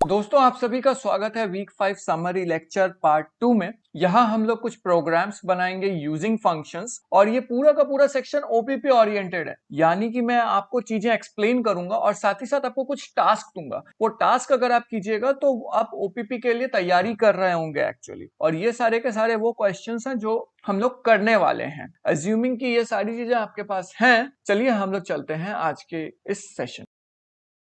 दोस्तों आप सभी का स्वागत है वीक 5 समरी लेक्चर पार्ट 2 में। यहाँ हम लोग कुछ प्रोग्राम्स बनाएंगे यूजिंग फंक्शंस और ये पूरा का पूरा सेक्शन ओपीपी ओरिएंटेड है, यानी कि मैं आपको चीजें एक्सप्लेन करूंगा और साथ ही साथ आपको कुछ टास्क दूंगा। वो टास्क अगर आप कीजिएगा तो आप ओपीपी के लिए तैयारी कर रहे होंगे एक्चुअली, और ये सारे के सारे वो क्वेश्चंस हैं जो हम लोग करने वाले हैं। अज्यूमिंग कि ये सारी चीजें आपके पास हैं, चलिए हम लोग चलते हैं आज के इस सेशन।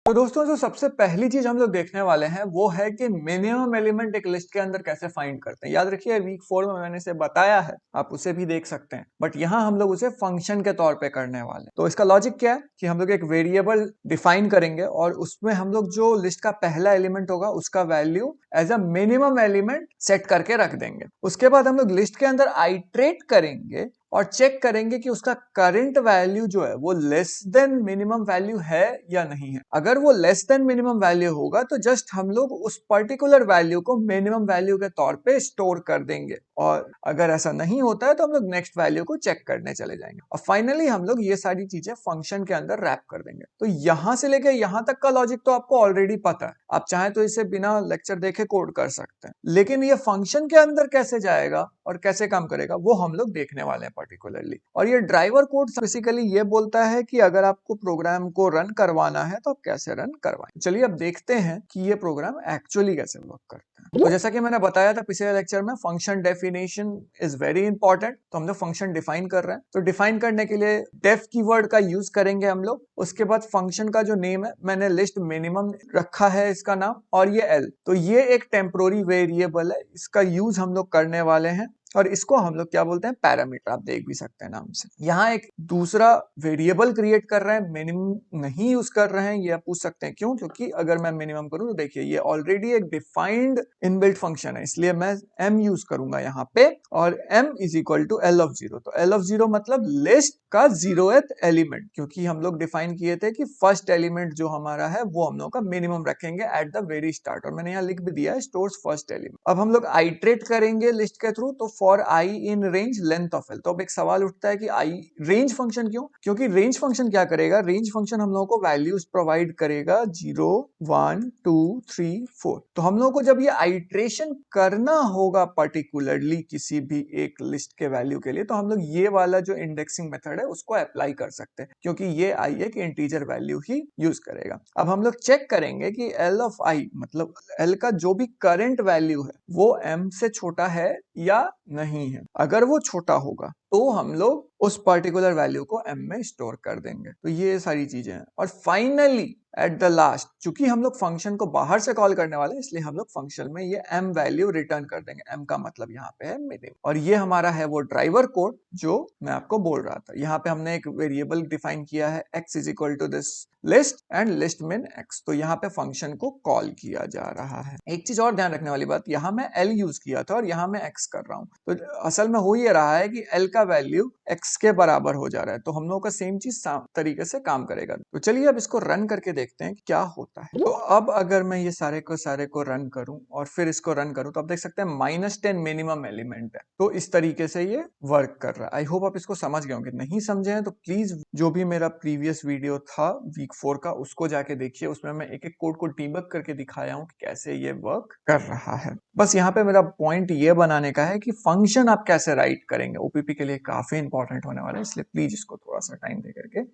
तो दोस्तों जो सबसे पहली चीज हम लोग देखने वाले हैं वो है कि मिनिमम एलिमेंट एक लिस्ट के अंदर कैसे फाइंड करते हैं। याद रखिए वीक 4 में मैंने इसे बताया है, आप उसे भी देख सकते हैं, बट यहाँ हम लोग उसे फंक्शन के तौर पे करने वाले हैं। तो इसका लॉजिक क्या है कि हम लोग एक वेरिएबल डिफाइन करेंगे और उसमें हम लोग जो लिस्ट का पहला एलिमेंट होगा उसका value as a minimum element set करके रख देंगे। उसके बाद हम लोग लिस्ट के अंदर आइट्रेट करेंगे और चेक करेंगे कि उसका करंट वैल्यू जो है वो लेस देन मिनिमम वैल्यू है या नहीं है। अगर वो लेस देन मिनिमम वैल्यू होगा तो जस्ट हम लोग उस पर्टिकुलर वैल्यू को मिनिमम वैल्यू के तौर पे स्टोर कर देंगे, और अगर ऐसा नहीं होता है तो हम लोग नेक्स्ट वैल्यू को चेक करने चले जाएंगे और फाइनली हम लोग ये सारी चीजें फंक्शन के अंदर रैप कर देंगे। तो यहां से लेके यहां तक का लॉजिक तो आपको ऑलरेडी पता है, आप चाहे तो इसे बिना लेक्चर देखे कोड कर सकते हैं, लेकिन ये फंक्शन के अंदर कैसे जाएगा और कैसे काम करेगा वो हम लोग देखने वाले हैं पर्टिकुलरली। और ये ड्राइवर कोड बेसिकली ये बोलता है कि अगर आपको प्रोग्राम को रन करवाना है तो आप कैसे रन करवाएं। चलिए अब देखते हैं कि ये प्रोग्राम एक्चुअली कैसे वर्क करता है। तो जैसा कि मैंने बताया था पिछले लेक्चर में, function definition is very important. तो हम लोग फंक्शन डिफाइन कर रहे हैं, तो डिफाइन करने के लिए डेफ कीवर्ड का यूज करेंगे हम लोग। उसके बाद फंक्शन का जो नेम है, मैंने लिस्ट मिनिमम रखा है इसका नाम, और ये एल, तो ये एक टेम्पोररी वेरिएबल है, इसका यूज हम लोग करने वाले हैं और इसको हम लोग क्या बोलते हैं, पैरामीटर। आप देख भी सकते हैं नाम से। यहाँ एक दूसरा वेरिएबल क्रिएट कर रहे हैं, मिनिमम नहीं यूज कर रहे हैं। ये आप पूछ सकते हैं क्यों, क्योंकि अगर मैं मिनिमम करूं तो देखिए ये ऑलरेडी एक डिफाइंड इनबिल्ट फंक्शन है, इसलिए मैं m यूज करूंगा यहाँ पे, और m is equal to l of 0। तो l ऑफ 0 मतलब लिस्ट का 0th एलिमेंट, क्योंकि हम लोग डिफाइन किए थे कि फर्स्ट एलिमेंट जो हमारा है वो हम लोग का मिनिमम रखेंगे एट द वेरी स्टार्ट, और मैंने यहाँ लिख भी दिया है स्टोर्स फर्स्ट एलिमेंट। अब हम लोग आइट्रेट करेंगे लिस्ट के थ्रू, तो for i in range length of l। तो अब एक सवाल उठता है कि i रेंज फंक्शन क्यों, क्योंकि रेंज फंक्शन क्या करेगा, रेंज फंक्शन हम लोगों को वैल्यूज प्रोवाइड करेगा 0 1 2 3 4। तो हम लोगों को जब ये आइट्रेशन करना होगा पर्टिकुलरली किसी भी एक लिस्ट के वैल्यू के लिए, तो हम लोग ये वाला जो इंडेक्सिंग मेथड है उसको अप्लाई कर सकते हैं, क्योंकि ये i एक इंटीजर वैल्यू ही यूज करेगा। अब हम लोग चेक करेंगे कि l ऑफ i मतलब l का जो भी करंट वैल्यू है वो m से छोटा है या नहीं है। अगर वो छोटा होगा तो हम लोग उस पर्टिकुलर वैल्यू को m में स्टोर कर देंगे। तो ये सारी चीजें हैं, और फाइनली एट द लास्ट, चूंकि हम लोग फंक्शन को बाहर से कॉल करने वाले हैं, इसलिए हम लोग फंक्शन में ये m वैल्यू रिटर्न कर देंगे। m का मतलब यहाँ पे है मिनिमम, और ये हमारा है वो ड्राइवर कोड जो मैं आपको बोल रहा था। यहाँ पे हमने एक वेरिएबल डिफाइन किया है x is equal to this list and list min x, तो यहाँ पे फंक्शन को कॉल किया जा रहा है। एक चीज और ध्यान रखने वाली बात, यहाँ मैं l यूज किया था और यहाँ मैं x कर रहा हूँ, तो असल में हो ये रहा है कि l का वैल्यू x के बराबर हो जा रहा है, तो हम लोगों का सेम चीज तरीके से काम करेगा। तो चलिए अब इसको रन करके देखते हैं कि क्या होता है। तो अब अगर मैं ये सारे को रन करूं और फिर इसको रन करूं, तो आप देख सकते हैं -10 मिनिमम एलिमेंट है। तो इस तरीके से ये वर्क कर रहा है। आई होप आप इसको समझ गए होंगे। नहीं समझे हैं तो प्लीज जो भी मेरा प्रीवियस वीडियो था वीक 4 का उसको जाके देखिए, उसमें मैं एक एक कोड को डीबग करके दिखाया हूं कि कैसे ये वर्क कर रहा है। बस यहाँ पे मेरा पॉइंट ये बनाने का है कि फंक्शन आप कैसे राइट करेंगे, ओपीपी के लिए काफी इंपॉर्टेंट होने वाला है, इसलिए प्लीज इसको थोड़ा सा टाइम दे करके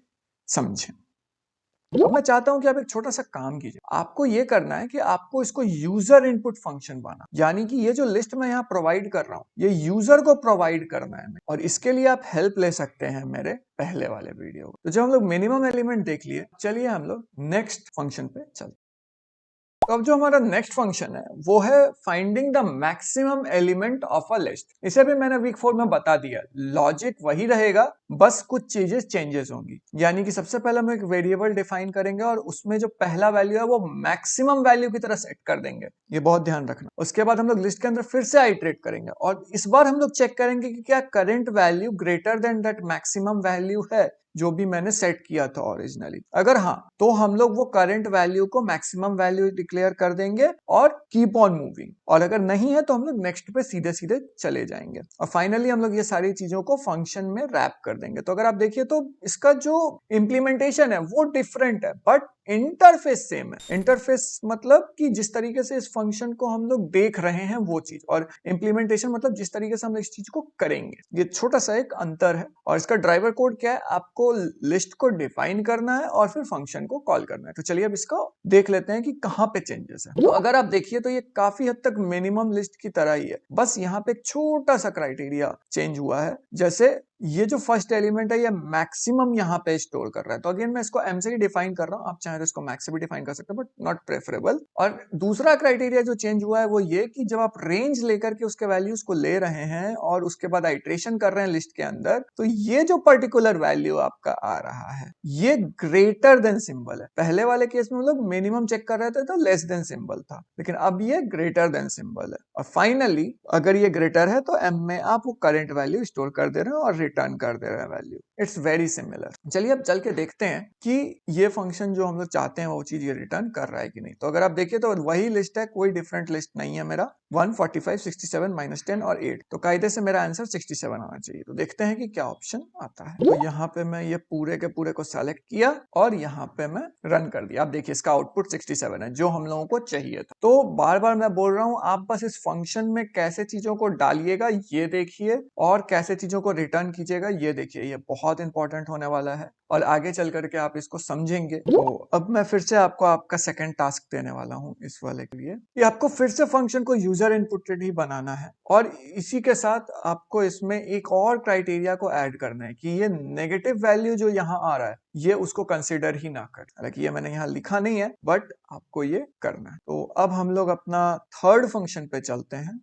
समझें। अब मैं चाहता हूं कि आप एक छोटा सा काम कीजिए। आपको ये करना है कि आपको इसको यूजर इनपुट फंक्शन बनाना, यानी कि ये जो लिस्ट मैं यहाँ प्रोवाइड कर रहा हूँ ये यूजर को प्रोवाइड करना है, और इसके लिए आप हेल्प ले सकते हैं मेरे पहले वाले वीडियो। तो जब हम लोग मिनिमम एलिमेंट देख लिए, चलिए हम लोग नेक्स्ट फंक्शन पे चलते। तो अब जो हमारा नेक्स्ट फंक्शन है वो है finding the maximum element of a list. इसे भी मैंने वीक 4 में बता दिया, लॉजिक वही रहेगा, बस कुछ चीजें चेंजेस होंगी। यानी कि सबसे पहले हम एक वेरिएबल डिफाइन करेंगे और उसमें जो पहला वैल्यू है वो मैक्सिमम वैल्यू की तरह सेट कर देंगे, ये बहुत ध्यान रखना। उसके बाद हम लोग लिस्ट के अंदर फिर से आइट्रेट करेंगे और इस बार हम लोग चेक करेंगे कि क्या current value greater than that maximum value है जो भी मैंने सेट किया था ओरिजिनली। अगर हाँ, तो हम लोग वो करंट वैल्यू को मैक्सिमम वैल्यू डिक्लेयर कर देंगे और कीप ऑन मूविंग, और अगर नहीं है तो हम लोग नेक्स्ट पे सीधे सीधे चले जाएंगे, और फाइनली हम लोग ये सारी चीजों को फंक्शन में रैप कर देंगे। तो अगर आप देखिए तो इसका जो इंप्लीमेंटेशन है वो डिफरेंट है, बट इंटरफेस सेम है। इंटरफेस मतलब कि जिस तरीके से इस फंक्शन को हम लोग देख रहे हैं वो चीज, और इंप्लीमेंटेशन मतलब जिस तरीके से हम इस चीज को करेंगे, ये छोटा सा एक अंतर है। और इसका ड्राइवर कोड क्या है, आपको लिस्ट को डिफाइन करना है और फिर फंक्शन को कॉल करना है। तो चलिए अब इसको देख लेते हैं कि कहां पे चेंजेस है। तो अगर आप देखिए तो ये काफी हद तक मिनिमम लिस्ट की तरह ही है, बस यहाँ पे एक छोटा सा क्राइटेरिया चेंज हुआ है। जैसे ये जो फर्स्ट एलिमेंट है ये मैक्सिमम यहाँ पे स्टोर कर रहा है, तो अगेन मैं इसको एम से ही डिफाइन कर रहा हूँ, आप चाहे तो इसको मैक्स से भी डिफाइन कर सकते हैं, बट नॉट प्रेफरेबल। और दूसरा क्राइटेरिया जो चेंज हुआ है वो ये कि जब आप रेंज लेकर के उसके वैल्यूज को ले रहे हैं और उसके बाद आइट्रेशन कर रहे हैं लिस्ट के अंदर, तो ये जो पर्टिकुलर वैल्यू आपका आ रहा है ये ग्रेटर देन सिंबल है। पहले वाले केस में हम लोग मिनिमम चेक कर रहे थे तो लेस देन सिंबल था, लेकिन अब ये ग्रेटर देन सिंबल है। और फाइनली अगर ये ग्रेटर है तो एम में आप वो करंट वैल्यू स्टोर कर दे रहे हो और रिटर्न कर दे रहे हैं वैल्यू। It's very similar. चलिए अब चल के देखते हैं कि ये फंक्शन जो हम लोग चाहते हैं वो चीज ये रिटर्न कर रहा है कि नहीं। तो अगर आप देखिए तो वही लिस्ट है, कोई डिफरेंट लिस्ट नहीं है मेरा, 145 67 -10 और 8, तो कायदे से मेरा आंसर 67 आना चाहिए। तो देखते हैं कि क्या ऑप्शन आता है। तो यहाँ पे मैं ये पूरे के पूरे को सेलेक्ट किया और यहाँ पे मैं रन कर दिया। आप देखिए इसका आउटपुट 67 है जो हम लोगों को चाहिए था। तो बार बार मैं बोल रहा हूँ आप बस इस फंक्शन में कैसे चीजों को डालिएगा ये देखिए और कैसे चीजों को रिटर्न कीजिएगा ये देखिए, ये बहुत इंपॉर्टेंट होने वाला है और आगे चल करके आप इसको समझेंगे। तो अब मैं फिर से आपको आपका सेकंड टास्क देने वाला हूं इस वाले के लिए कि आपको फिर से फंक्शन को यूजर इनपुटेड ही बनाना है और इसी के साथ आपको इसमें एक और क्राइटेरिया को ऐड करना है कि ये नेगेटिव वैल्यू जो यहाँ आ रहा है ये उसको कंसिडर ही ना करें। हालांकि ये मैंने यहाँ लिखा नहीं है बट आपको ये करना है। तो अब हम लोग अपना थर्ड फंक्शन पे चलते हैं।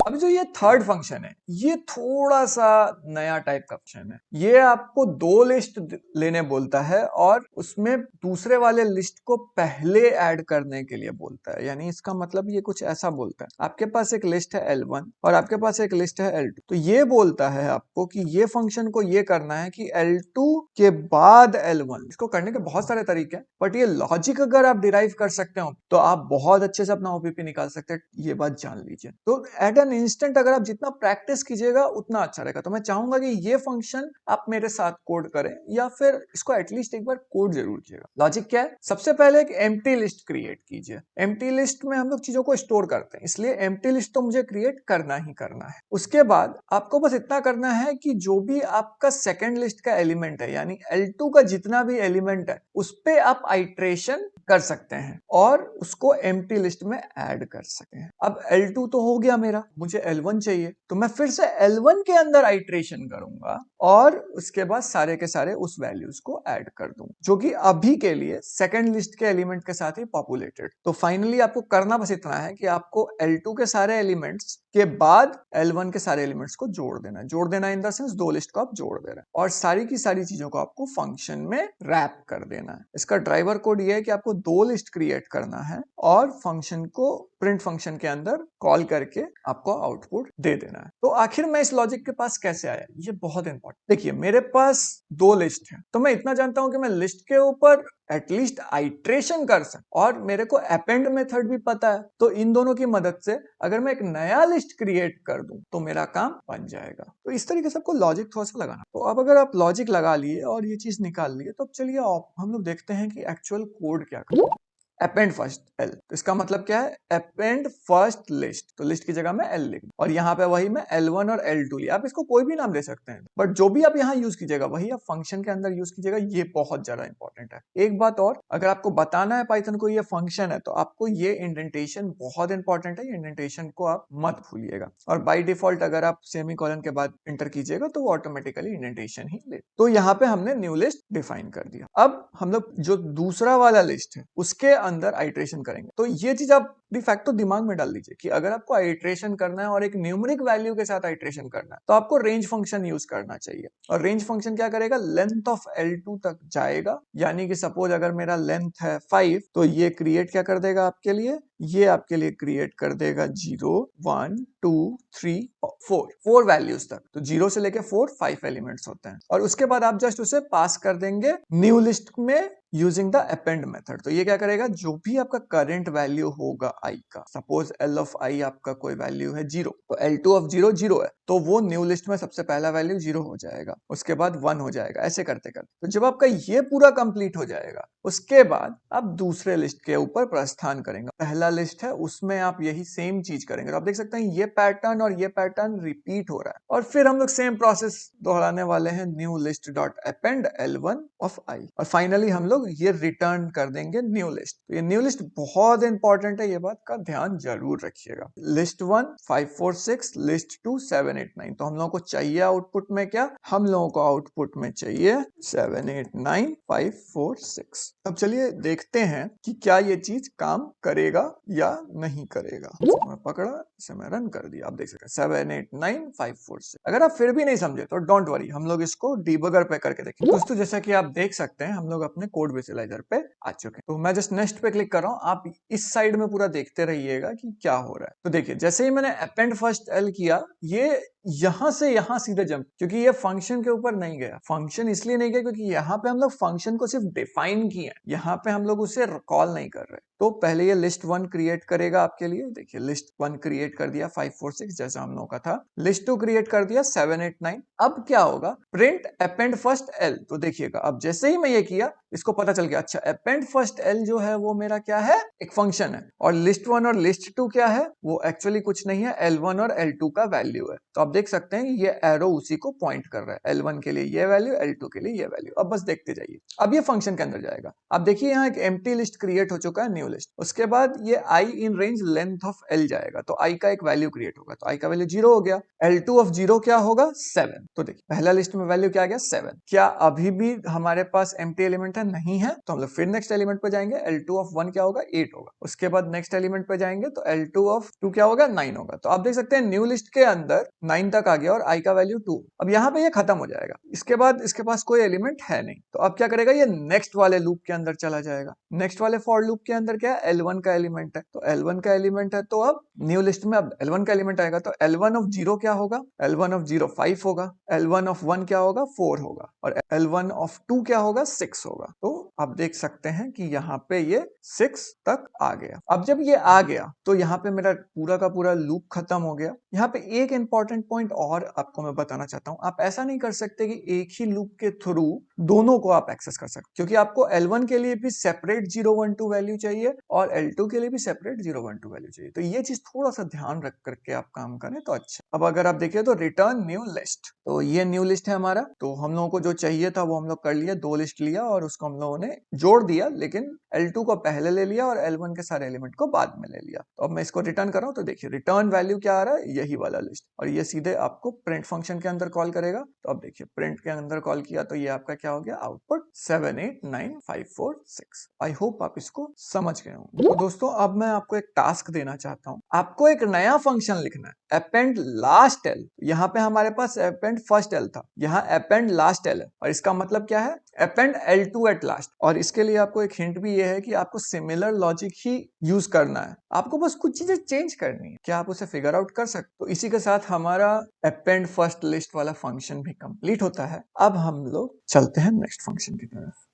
अब जो ये थर्ड फंक्शन है ये थोड़ा सा नया टाइप का फंक्शन है। ये आपको दो लिस्ट लेने बोलता है और उसमें दूसरे वाले लिस्ट को पहले ऐड करने के लिए बोलता है। यानी इसका मतलब ये कुछ ऐसा बोलता है, आपके पास एक लिस्ट है L1 और आपके पास एक लिस्ट है L2, तो ये बोलता है आपको कि ये फंक्शन को ये करना है कि L2 के बाद L1। इसको करने के बहुत सारे तरीके हैं बट ये लॉजिक अगर आप डिराइव कर सकते हो तो आप बहुत अच्छे से अपना ओपीपी निकाल सकते हैं, ये बात जान लीजिए। तो एट एन इंस्टेंट अगर आप जितना प्रैक्टिस कीजिएगा उतना अच्छा रहेगा। तो मैं चाहूंगा कि ये फंक्शन आप मेरे साथ कोड करें या फिर इसको एटलीस्ट एक बार कोड जरूर कीजिएगा। लॉजिक क्या है, सबसे पहले एक एम्प्टी लिस्ट क्रिएट कीजिए। एम्प्टी लिस्ट में हम लोग चीजों को स्टोर करते हैं इसलिए एम्प्टी लिस्ट तो मुझे क्रिएट करना ही करना है। उसके बाद आपको बस इतना करना है कि जो भी आपका सेकेंड लिस्ट का एलिमेंट है यानी L2 का जितना भी एलिमेंट है उस पे आप आइट्रेशन कर सकते हैं और उसको एम्प्टी लिस्ट में ऐड कर सकते हैं। अब L2 तो हो गया मेरा, मुझे L1 चाहिए तो मैं फिर से L1 के अंदर आइट्रेशन करूंगा और उसके बाद सारे के सारे उस वैल्यूज को ऐड कर दूं जो कि अभी के लिए सेकंड लिस्ट के एलिमेंट के साथ ही पॉपुलेटेड। तो फाइनली आपको करना बस इतना है कि आपको L2 के सारे एलिमेंट्स के बाद L1 के सारे एलिमेंट्स को जोड़ देना है। जोड़ देना इन द सेंस दो लिस्ट को आप जोड़ दे रहे हैं और सारी की सारी चीजों को आपको फंक्शन में रैप कर देना है। इसका ड्राइवर कोड ये है कि आपको दो लिस्ट क्रिएट करना है और फंक्शन को प्रिंट फंक्शन के अंदर कॉल करके आपको आउटपुट दे देना है। तो आखिर मैं इस लॉजिक के पास कैसे आया, ये बहुत इंपॉर्टेंट। देखिए मेरे पास दो लिस्ट है तो मैं इतना जानता हूं कि मैं लिस्ट के ऊपर एटलीस्ट आइट्रेशन कर सकता और मेरे को अपेंड मेथड भी पता है। तो इन दोनों की मदद से अगर मैं एक नया लिस्ट क्रिएट कर दूं तो मेरा काम बन जाएगा। तो इस तरीके से आपको लॉजिक थोड़ा सा लगाना। तो अब अगर आप लॉजिक लगा लिए और ये चीज निकाल लिए तो अब चलिए हम लोग देखते हैं कि एक्चुअल कोड क्या करता है। अपेंड फर्स्ट L, तो इसका मतलब क्या है, अपेंड फर्स्ट लिस्ट। तो लिस्ट की जगह में L लिख और यहाँ पे वही मैं L1 और L2 लिया। आप इसको कोई भी नाम दे सकते हैं बट जो भी आप यहाँ यूज कीजिएगा वही आप फंक्शन के अंदर यूज कीजिएगा। ये बहुत ज्यादा इंपॉर्टेंट है। एक बात और, अगर आपको बताना है पाइथन को ये फंक्शन है तो आपको ये इंडेंटेशन बहुत इंपॉर्टेंट है। ये इंडेंटेशन को आप मत भूलिएगा और बाय डिफॉल्ट अगर आप सेमीकोलन के बाद इंटर कीजिएगा तो वो ऑटोमेटिकली इंडेंटेशन ही ले। तो यहाँ पे हमने न्यू लिस्ट डिफाइन कर दिया। अब हम लोग जो दूसरा वाला लिस्ट है उसके अंदर आइट्रेशन करेंगे। तो ये चीज आप डिफैक्टो दिमाग में डाल लीजिए कि अगर आपको आइट्रेशन करना है और एक न्यूमेरिक वैल्यू के साथ आइट्रेशन करना है तो आपको रेंज फंक्शन यूज करना चाहिए। और रेंज फंक्शन क्या करेगा, लेंथ ऑफ L2 तक जाएगा। यानी कि सपोज अगर मेरा लेंथ है 5 तो ये क्रिएट क्या कर देगा आपके लिए, ये आपके लिए क्रिएट कर देगा 0 1 2 3 4 वैल्यूज तक। तो 0 से लेके 4 5 एलिमेंट्स होते हैं और उसके बाद आप जस्ट उसे पास कर देंगे न्यू लिस्ट में यूजिंग द अपेंड मेथड। तो ये क्या करेगा, जो भी आपका करंट वैल्यू होगा i का, सपोज l ऑफ i आपका कोई वैल्यू है 0, तो l2 ऑफ 0 0 है, तो वो न्यू लिस्ट में सबसे पहला वैल्यू 0 हो जाएगा, उसके बाद 1 हो जाएगा, ऐसे करते करते। तो जब आपका ये पूरा कंप्लीट हो जाएगा उसके बाद आप दूसरे लिस्ट के ऊपर प्रस्थान करेंगे। पहला लिस्ट है उसमें आप यही सेम चीज करेंगे। तो आप देख सकते हैं ये पैटर्न और ये पैटर्न रिपीट हो रहा है और फिर हम लोग सेम प्रोसेस दोहराने वाले हैं, new list dot append L1 of i और फाइनली हम लोग ये रिटर्न कर देंगे न्यू लिस्ट। तो ये न्यू लिस्ट बहुत इंपॉर्टेंट है, ये बात का ध्यान जरूर रखिएगा। List 1 5 4 6, list 2 7 8 9। तो हम लोगों को चाहिए आउटपुट में क्या, हम लोगों को आउटपुट में चाहिए 7 8 9 5 4 6। अब चलिए देखते हैं कि क्या ये चीज काम करेगा या नहीं करेगा। मैं पकड़ा, इसे मैं रन कर दिया, आप देख सकते हैं 7 8 9 5 4 6। अगर आप फिर भी नहीं समझे तो डोंट वरी, हम लोग इसको डिबगर पे करके देखेंगे। दोस्तों जैसा कि आप देख सकते हैं हम लोग अपने कोड विजुअलाइजर पे आ चुके हैं। तो मैं जस्ट नेक्स्ट पे क्लिक कर रहा हूँ, आप इस साइड में पूरा देखते रहिएगा कि क्या हो रहा है। तो देखिए जैसे ही मैंने अपेंड फर्स्ट एल किया, ये यहां से यहां सीधे जंप, क्योंकि ये फंक्शन के ऊपर नहीं गया। फंक्शन इसलिए नहीं गया क्योंकि यहाँ पे हम लोग फंक्शन को सिर्फ डिफाइन किए, यहाँ पे हम लोग उसे कॉल नहीं कर रहे। तो पहले ये लिस्ट 1 क्रिएट करेगा आपके लिए। देखिए लिस्ट 1 क्रिएट कर दिया 5 4 6 जैसा हम लोगों का था। लिस्ट 2 क्रिएट कर दिया 7 8 9। अब क्या होगा, प्रिंट अपेंड फर्स्ट एल। तो देखिएगा अब जैसे ही मैं ये किया इसको पता चल गया, अच्छा अपेंड फर्स्ट एल जो है वो मेरा क्या है, एक फंक्शन है। और लिस्ट 1 और लिस्ट 2 क्या है, वो एक्चुअली कुछ नहीं है, L1 और L2 का वैल्यू है। तो आप देख सकते हैं ये एरो उसी को पॉइंट कर रहा है, L1 के लिए ये वैल्यू, L2 के लिए ये वैल्यू। अब बस देखते जाइए, अब ये फंक्शन के अंदर जाएगा। अब देखिए यहाँ एक एम्प्टी लिस्ट क्रिएट हो चुका है, न्यू लिस्ट। उसके बाद ये i in range length of l जाएगा, तो i का एक वैल्यू क्रिएट होगा, तो i का वैल्यू 0 हो गया। L2 ऑफ 0 क्या होगा, 7। तो देखिए पहला लिस्ट में वैल्यू क्या आ गया, 7। क्या अभी भी हमारे पास एम्प्टी एलिमेंट है, नहीं है, तो हम लोग फिर नेक्स्ट एलिमेंट पे जाएंगे। L2 ऑफ 1 क्या होगा, 8 होगा। उसके बाद नेक्स्ट एलिमेंट पे जाएंगे तो L2 ऑफ 2 क्या होगा, 9 होगा। तो आप देख सकते हैं न्यू लिस्ट के अंदर 9 तक आ गया और i का वैल्यू 2। अब यहाँ पे ये खत्म हो जाएगा, इसके बाद इसके पास कोई एलिमेंट है नहीं। तो अब क्या करेगा, ये नेक्स्ट वाले लूप के अंदर चला जाएगा। नेक्स्ट वाले फॉर लूप के अंदर क्या है, L1 का एलिमेंट है, तो L1 का एलिमेंट है, तो अब न्यू लिस्ट में अब L1 का एलिमेंट आएगा, तो L1 ऑफ 0 क्या होगा, L1 ऑफ 0 5 होगा, L1 ऑफ 1 क्या होगा, 4 होगा, और L1 ऑफ 2 क्या होगा, 6 होगा। तो आप देख सकते हैं कि यहाँ पे ये 6 तक आ गया। अब जब ये आ गया तो यहाँ पे मेरा पूरा का पूरा लूप खत्म हो गया। यहाँ पे एक इंपॉर्टेंट पॉइंट और आपको मैं बताना चाहता हूँ, आप ऐसा नहीं कर सकते कि एक ही लूप के थ्रू दोनों को आप एक्सेस कर सकते, क्योंकि आपको L1 के लिए भी सेपरेट 0 1 2 वैल्यू चाहिए और L2 के लिए भी सेपरेट 0 1 2 वैल्यू चाहिए। तो ये चीज थोड़ा सा ध्यान रख करके आप काम करें तो अच्छा। अब अगर आप देखिए तो रिटर्न न्यू लिस्ट, तो ये न्यू लिस्ट है हमारा। तो हम लोगों को जो चाहिए था वो हम लोग कर लिया, 2 लिस्ट लिया और उसको हम लोगों ने जोड़ दिया, लेकिन L2 को पहले ले लिया और L1 के सारे एलिमेंट को बाद में ले लिया। तो अब मैं इसको रिटर्न कर रहा हूं, तो देखिए रिटर्न वैल्यू क्या आ रहा है, यही वाला लिस्ट, और ये सीधे आपको प्रिंट फंक्शन के अंदर कॉल करेगा। तो अब देखिए प्रिंट के अंदर कॉल किया तो ये आपका क्या हो गया, आउटपुट 7 8 9 5 4 6। आई होप आप इसको समझ गए होंगे। तो दोस्तों अब मैं आपको एक टास्क देना चाहता हूं, आपको एक नया फंक्शन लिखना है, अपेंड लास्ट एल। यहाँ पे हमारे पास अपेंड फर्स्ट एल था, यहाँ अपेंड लास्ट एल है, और इसका मतलब क्या है, अपेंड L2 एट लास्ट। और इसके लिए आपको एक हिंट भी ये है कि आपको सिमिलर लॉजिक ही यूज करना है, आपको बस कुछ चीजें चेंज करनी है। क्या आप उसे फिगर आउट कर सकते? तो इसी के साथ हमारा अपेंड फर्स्ट लिस्ट वाला फंक्शन भी कंप्लीट होता है। अब हम लोग चलते हैं नेक्स्ट फंक्शन की तरफ।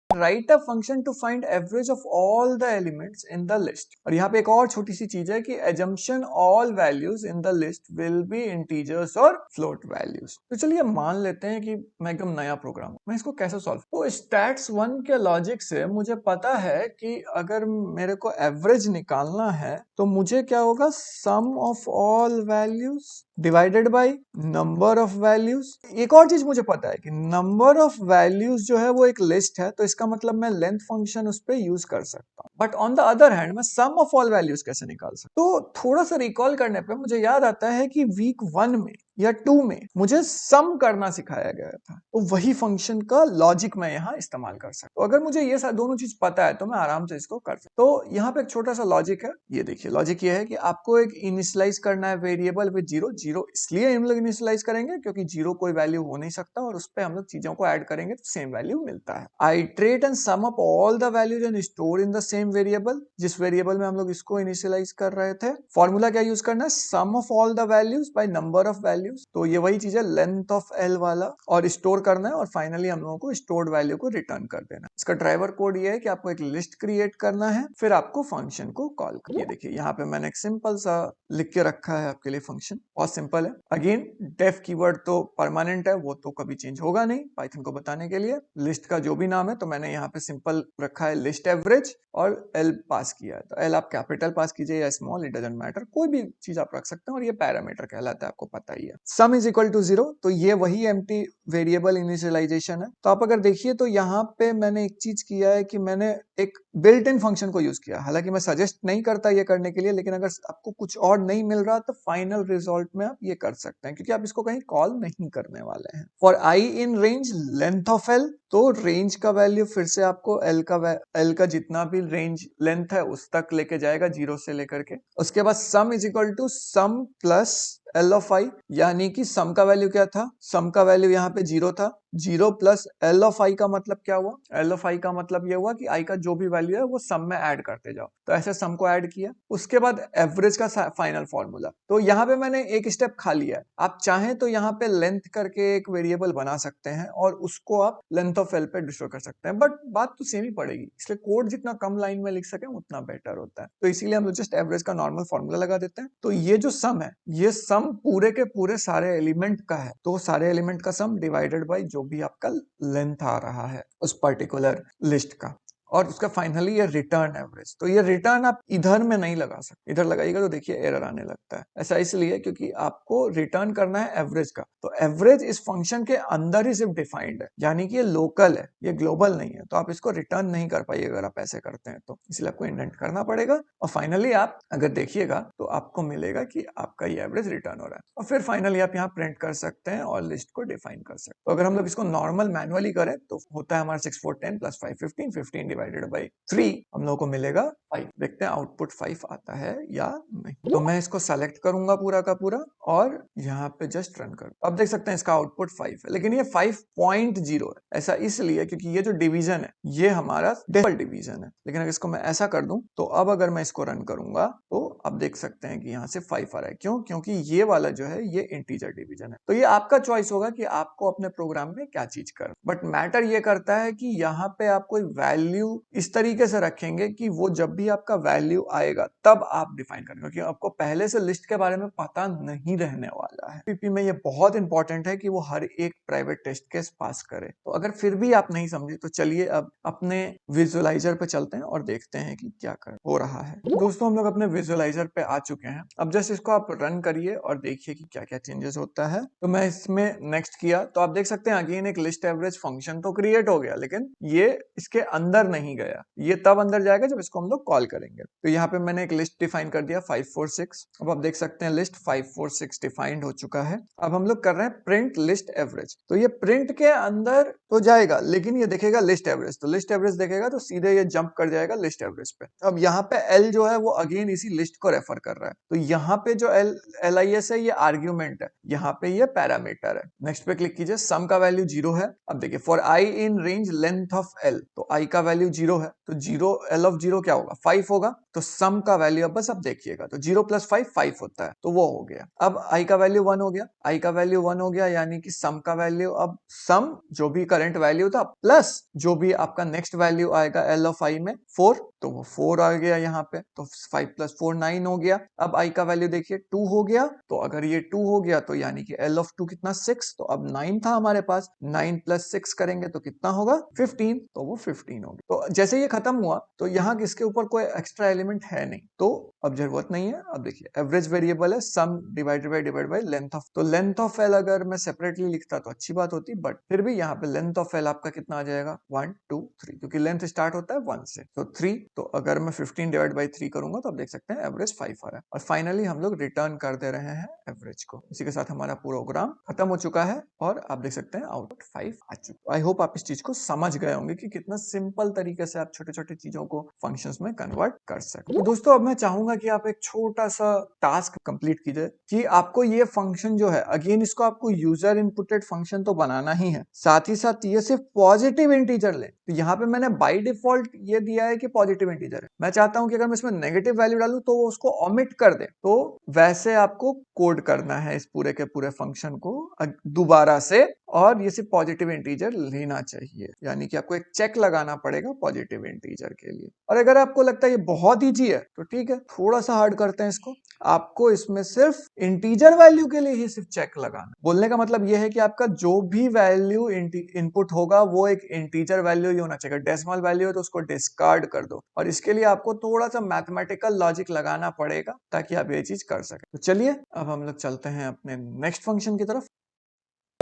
Write a function to find average of all the elements in the list। और यहाँ पे एक और छोटी सी चीज है कि assumption all values in the list will be integers और float values। तो चलिए मान लेते हैं कि मैं एकदम नया प्रोग्राम हूँ, मैं इसको कैसे सॉल्व। तो स्टैट्स 1 के लॉजिक से मुझे पता है कि अगर मेरे को एवरेज निकालना है तो मुझे क्या होगा, sum of all values divided by number of values. एक और चीज मुझे पता है कि नंबर ऑफ वैल्यूज जो है वो एक लिस्ट है, तो इसका मतलब मैं लेंथ फंक्शन उस पर यूज कर सकता हूँ। But on the other hand मैं सम ऑफ ऑल वैल्यूज कैसे निकाल सकता हूँ? तो थोड़ा सा रिकॉल करने पे मुझे याद आता है कि वीक 1 में या 2 में मुझे सम करना सिखाया गया था, तो वही फंक्शन का लॉजिक मैं यहाँ इस्तेमाल कर सकता हूँ। अगर मुझे ये दोनों चीज पता है तो मैं आराम से इसको कर सकता हूँ। तो यहाँ पे एक छोटा सा लॉजिक है, ये देखिए लॉजिक ये है कि आपको एक इनिशियलाइज करना है वेरिएबल विद 0। 0 इसलिए हम लोग इनिशियलाइज करेंगे क्योंकि 0 कोई वैल्यू हो नहीं सकता और उस पर हम लोग चीजों को ऐड करेंगे तो सेम वैल्यू मिलता है। Iterate and sum up all the values and store in the same variable, जिस वेरिएबल में हम लोग इसको इनिशियलाइज कर रहे थे। फॉर्मूला क्या यूज करना है, sum of all the values by number of values, तो ये वही चीज है लेंथ ऑफ एल वाला, और स्टोर करना है और फाइनली हम लोगों को स्टोर्ड वैल्यू को रिटर्न कर देना। इसका ड्राइवर कोड ये है कि आपको एक लिस्ट क्रिएट करना है, फिर आपको फंक्शन को कॉल करना है। ये देखिए यहाँ पे मैंने एक सिंपल सा लिख के रखा है आपके लिए फंक्शन, बहुत सिंपल है। अगेन डेफ कीवर्ड तो परमानेंट है, वो तो कभी चेंज होगा नहीं पाइथन को बताने के लिए। लिस्ट का जो भी नाम है तो मैंने यहाँ पे सिंपल रखा है लिस्ट एवरेज और एल पास किया है, तो एल आप कैपिटल पास कीजिए या स्मॉल, इट डजंट मैटर, कोई भी चीज आप रख सकते हैं और ये पैरामीटर कहलाता है, आपको पता ही है। सम इज इक्वल टू 0, तो ये वही एम्प्टी वेरिएबल इनिशियलाइजेशन है। तो आप अगर देखिए तो यहाँ पे मैंने एक चीज किया है कि मैंने एक बिल्ट इन फंक्शन को यूज किया। हालांकि मैं सजेस्ट नहीं करता ये करने के लिए, लेकिन अगर आपको कुछ और नहीं मिल रहा तो फाइनल रिजल्ट में आप ये कर सकते हैं, क्योंकि आप इसको कहीं कॉल नहीं करने वाले हैं। For i in range length of L, तो रेंज का वैल्यू फिर से आपको एल का जितना भी रेंज लेंथ है उस तक लेके जाएगा, 0 से लेकर के। उसके बाद sum is equal to sum plus l of i, यानी कि सम का वैल्यू क्या था, सम का वैल्यू यहाँ पे 0 था, 0 प्लस एल ऑफ आई का मतलब क्या हुआ, एल ऑफ आई का मतलब ये हुआ कि आई का जो भी वैल्यू है वो सम में ऐड करते जाओ, तो ऐसे सम को ऐड किया। उसके बाद एवरेज का फाइनल फॉर्मूला, तो यहाँ पे मैंने एक स्टेप खा लिया है। आप चाहें तो यहाँ पे लेंथ करके एक वेरिएबल बना सकते हैं और उसको आप लेंथ ऑफ एल पे डिस्ट्रॉय कर सकते हैं, बट बात तो सेम ही पड़ेगी, इसलिए कोड जितना कम लाइन में लिख सके उतना बेटर होता है। तो इसीलिए हम लोग जस्ट एवरेज का नॉर्मल फॉर्मूला लगा देते हैं। तो ये जो सम है, ये सम पूरे के पूरे सारे एलिमेंट का है, तो सारे एलिमेंट का सम डिवाइडेड बाय जो भी आपका लेंथ आ रहा है उस पर्टिकुलर लिस्ट का, और उसका फाइनली ये रिटर्न एवरेज। तो ये रिटर्न आप इधर में नहीं लगा सकते, इधर लगाइएगा तो देखिए एरर आने लगता है। ऐसा इसलिए क्योंकि आपको रिटर्न करना है एवरेज का, तो एवरेज इस फंक्शन के अंदर ही सिर्फ डिफाइंड है, यानी कि ये लोकल है, ये ग्लोबल नहीं है, तो आप इसको रिटर्न नहीं कर पाइएगा अगर आप ऐसे करते हैं तो, इसलिए आपको इंडेंट करना पड़ेगा। और फाइनली आप अगर देखिएगा तो आपको मिलेगा कि आपका ये एवरेज रिटर्न हो रहा है, और फिर फाइनली आप यहाँ प्रिंट कर सकते हैं और लिस्ट को डिफाइन कर सकते हैं। तो अगर हम लोग इसको नॉर्मल मैनुअली करें तो होता है हमारा 6 4 10 प्लस 5 15, 15 डिवाइडेड बाई 3 हम लोगों को मिलेगा 5। देखते हैं आउटपुट 5 आता है या नहीं। तो मैं इसको सेलेक्ट करूंगा पूरा का पूरा और यहाँ पे जस्ट रन कर, अब देख सकते हैं इसका आउटपुट 5 है, लेकिन ये 5.0 है। ऐसा इसलिए क्योंकि ये जो डिवीजन है ये हमारा डेसिमल डिवीजन है, लेकिन अगर इसको मैं ऐसा कर दूं तो अब अगर मैं इसको रन करूंगा तो अब देख सकते हैं कि यहाँ से 5 आ रहा है। क्यों? क्योंकि ये वाला जो है ये इंटीजर डिवीजन है। तो ये आपका चॉइस होगा कि आपको अपने प्रोग्राम में क्या चीज कर, बट मैटर ये करता है कि यहाँ पे आप कोई वैल्यू इस तरीके से रखेंगे कि वो जब भी आपका वैल्यू आएगा तब आप डिफाइन करेंगे, क्योंकि आपको पहले से लिस्ट के बारे में पता नहीं रहने वाला है। पीपी में ये बहुत इंपॉर्टेंट है कि वो हर एक प्राइवेट टेस्ट केस पास करे। तो अगर फिर भी आप नहीं समझे तो चलिए अब अपने विजुअलाइजर पे चलते हैं और देखते हैं कि क्या कर हो रहा है। दोस्तों हम लोग अपने विजुअलाइजर पे आ चुके हैं। अब जस्ट इसको आप रन करिए और देखिए कि क्या क्या चेंजेस होता है। तो मैं इसमें नेक्स्ट किया तो आप देख सकते हैं अगेन एक लिस्ट एवरेज फंक्शन तो क्रिएट हो गया, लेकिन ये इसके अंदर नहीं गया। ये तब अंदर जाएगा जब इसको हम लोग कॉल करेंगे। तो यहाँ पे मैंने एक लिस्ट डिफाइन कर दिया 5 4 6। अब आप देख सकते हैं लिस्ट 5 4 6 डिफाइंड हो चुका है। अब हम लोग कर रहे हैं प्रिंट लिस्ट एवरेज। तो ये प्रिंट के अंदर तो जाएगा लेकिन ये देखेगा लिस्ट एवरेज, तो लिस्ट एवरेज देखेगा तो सीधे ये जंप कर जाएगा लिस्ट एवरेज पे। अब यहाँ पे एल जो है वो अगेन इसी लिस्ट को रेफर कर रहा है, तो यहाँ पे जो एल आई एस है ये आर्ग्यूमेंट है, यहाँ पे ये पैरामीटर है। नेक्स्ट पे क्लिक कीजिए, सम का वैल्यू 0 है। अब देखिए for i in range length of L, तो आई का वैल्यू 0 है, तो 0 एल ऑफ 0 क्या होगा 5 होगा, तो सम का वैल्यू अब बस अब देखिएगा तो 0 प्लस 5 5 होता है, तो वो हो गया। अब आई का वैल्यू 1 हो गया, आई का वैल्यू 1 हो गया, यानी कि सम का वैल्यू अब सम जो भी करंट वैल्यू था प्लस जो भी आपका नेक्स्ट वैल्यू आएगा एल ऑफ आई में 4, तो वो 4 आ गया यहाँ पे, तो 5 प्लस 4 9 हो गया। अब आई का वैल्यू देखिए 2 हो गया, तो अगर ये 2 हो गया तो यानी कि एल ऑफ 2 कितना 6, तो अब 9 था हमारे पास, 9 प्लस 6 करेंगे तो कितना होगा 15, तो वो 15 होगी। तो जैसे ये खत्म हुआ तो यहाँ इसके ऊपर कोई एक्स्ट्रा एलिमेंट है नहीं, तो अब जरूरत नहीं है। अब देखिए एवरेज वेरिएबल है सम डिवाइडेड बाय लेंथ ऑफ, तो लेंथ ऑफ एल अगर मैं सेपरेटली लिखता तो अच्छी बात होती, बट फिर भी यहाँ पे लेंथ ऑफ एल आपका कितना आ जाएगा 1 2 3, क्योंकि लेंथ स्टार्ट होता है 1 से, तो 3, तो अगर मैं 15 डिवाइड बाई 3 करूंगा तो आप देख सकते हैं एवरेज 5 आ रहा है। और फाइनली हम लोग रिटर्न कर दे रहे हैं एवरेज को। इसी के साथ हमारा प्रोग्राम खत्म हो चुका है और आप देख सकते हैं आउटपुट 5 आ चुका। आई होप आप इस चीज को समझ गए होंगे कि कितना सिंपल तरीके से आप छोटे छोटे चीजों को फंक्शंस में कन्वर्ट कर सकते। तो दोस्तों अब मैं चाहूंगा कि आप एक छोटा सा टास्क कंप्लीट कीजिए कि आपको ये फंक्शन जो है, अगेन इसको आपको यूजर इनपुटेड फंक्शन तो बनाना ही है, साथ ही साथ ये सिर्फ पॉजिटिव इंटीजर ले। तो यहाँ पे मैंने बाय डिफॉल्ट ये दिया है कि पॉजिटिव इंटीजर है, मैं चाहता हूं कि अगर मैं इसमें नेगेटिव वैल्यू डालूं तो वो उसको ओमिट कर दे। तो वैसे आपको कोड करना है इस पूरे के पूरे फंक्शन को दोबारा से, और ये सिर्फ पॉजिटिव इंटीजर लेना चाहिए, यानी कि आपको एक चेक लगाना पड़ेगा पॉजिटिव इंटीजर के लिए। और अगर आपको लगता है ये बहुत इजी है तो ठीक है, थोड़ा सा हार्ड करते हैं इसको। आपको इसमें सिर्फ इंटीजर वैल्यू के लिए ही सिर्फ चेक लगाना। बोलने का मतलब यह है कि आपका जो भी वैल्यू इनपुट होगा वो एक इंटीजर वैल्यू ही होना चाहिए। डेसिमल वैल्यू है तो उसको डिस्कार्ड कर दो, और इसके लिए आपको थोड़ा सा मैथमेटिकल लॉजिक लगाना पड़ेगा ताकि आप ये चीज कर सके। तो चलिए अब हम लोग चलते हैं अपने नेक्स्ट फंक्शन की तरफ।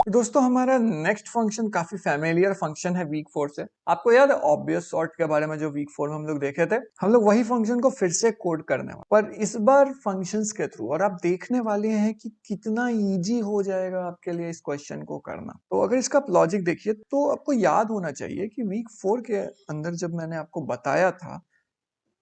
दोस्तों हमारा नेक्स्ट फंक्शन काफी फैमिलियर फंक्शन है वीक 4 से। आपको याद है ऑब्वियस सॉर्ट के बारे में जो वीक 4 में हम लोग देखे थे, हम लोग वही फंक्शन को फिर से कोड करने वाले, पर इस बार फंक्शंस के थ्रू, और आप देखने वाले हैं कि कितना इजी हो जाएगा आपके लिए इस क्वेश्चन को करना। तो अगर इसका लॉजिक देखिए तो आपको याद होना चाहिए कि वीक 4 के अंदर जब मैंने आपको बताया था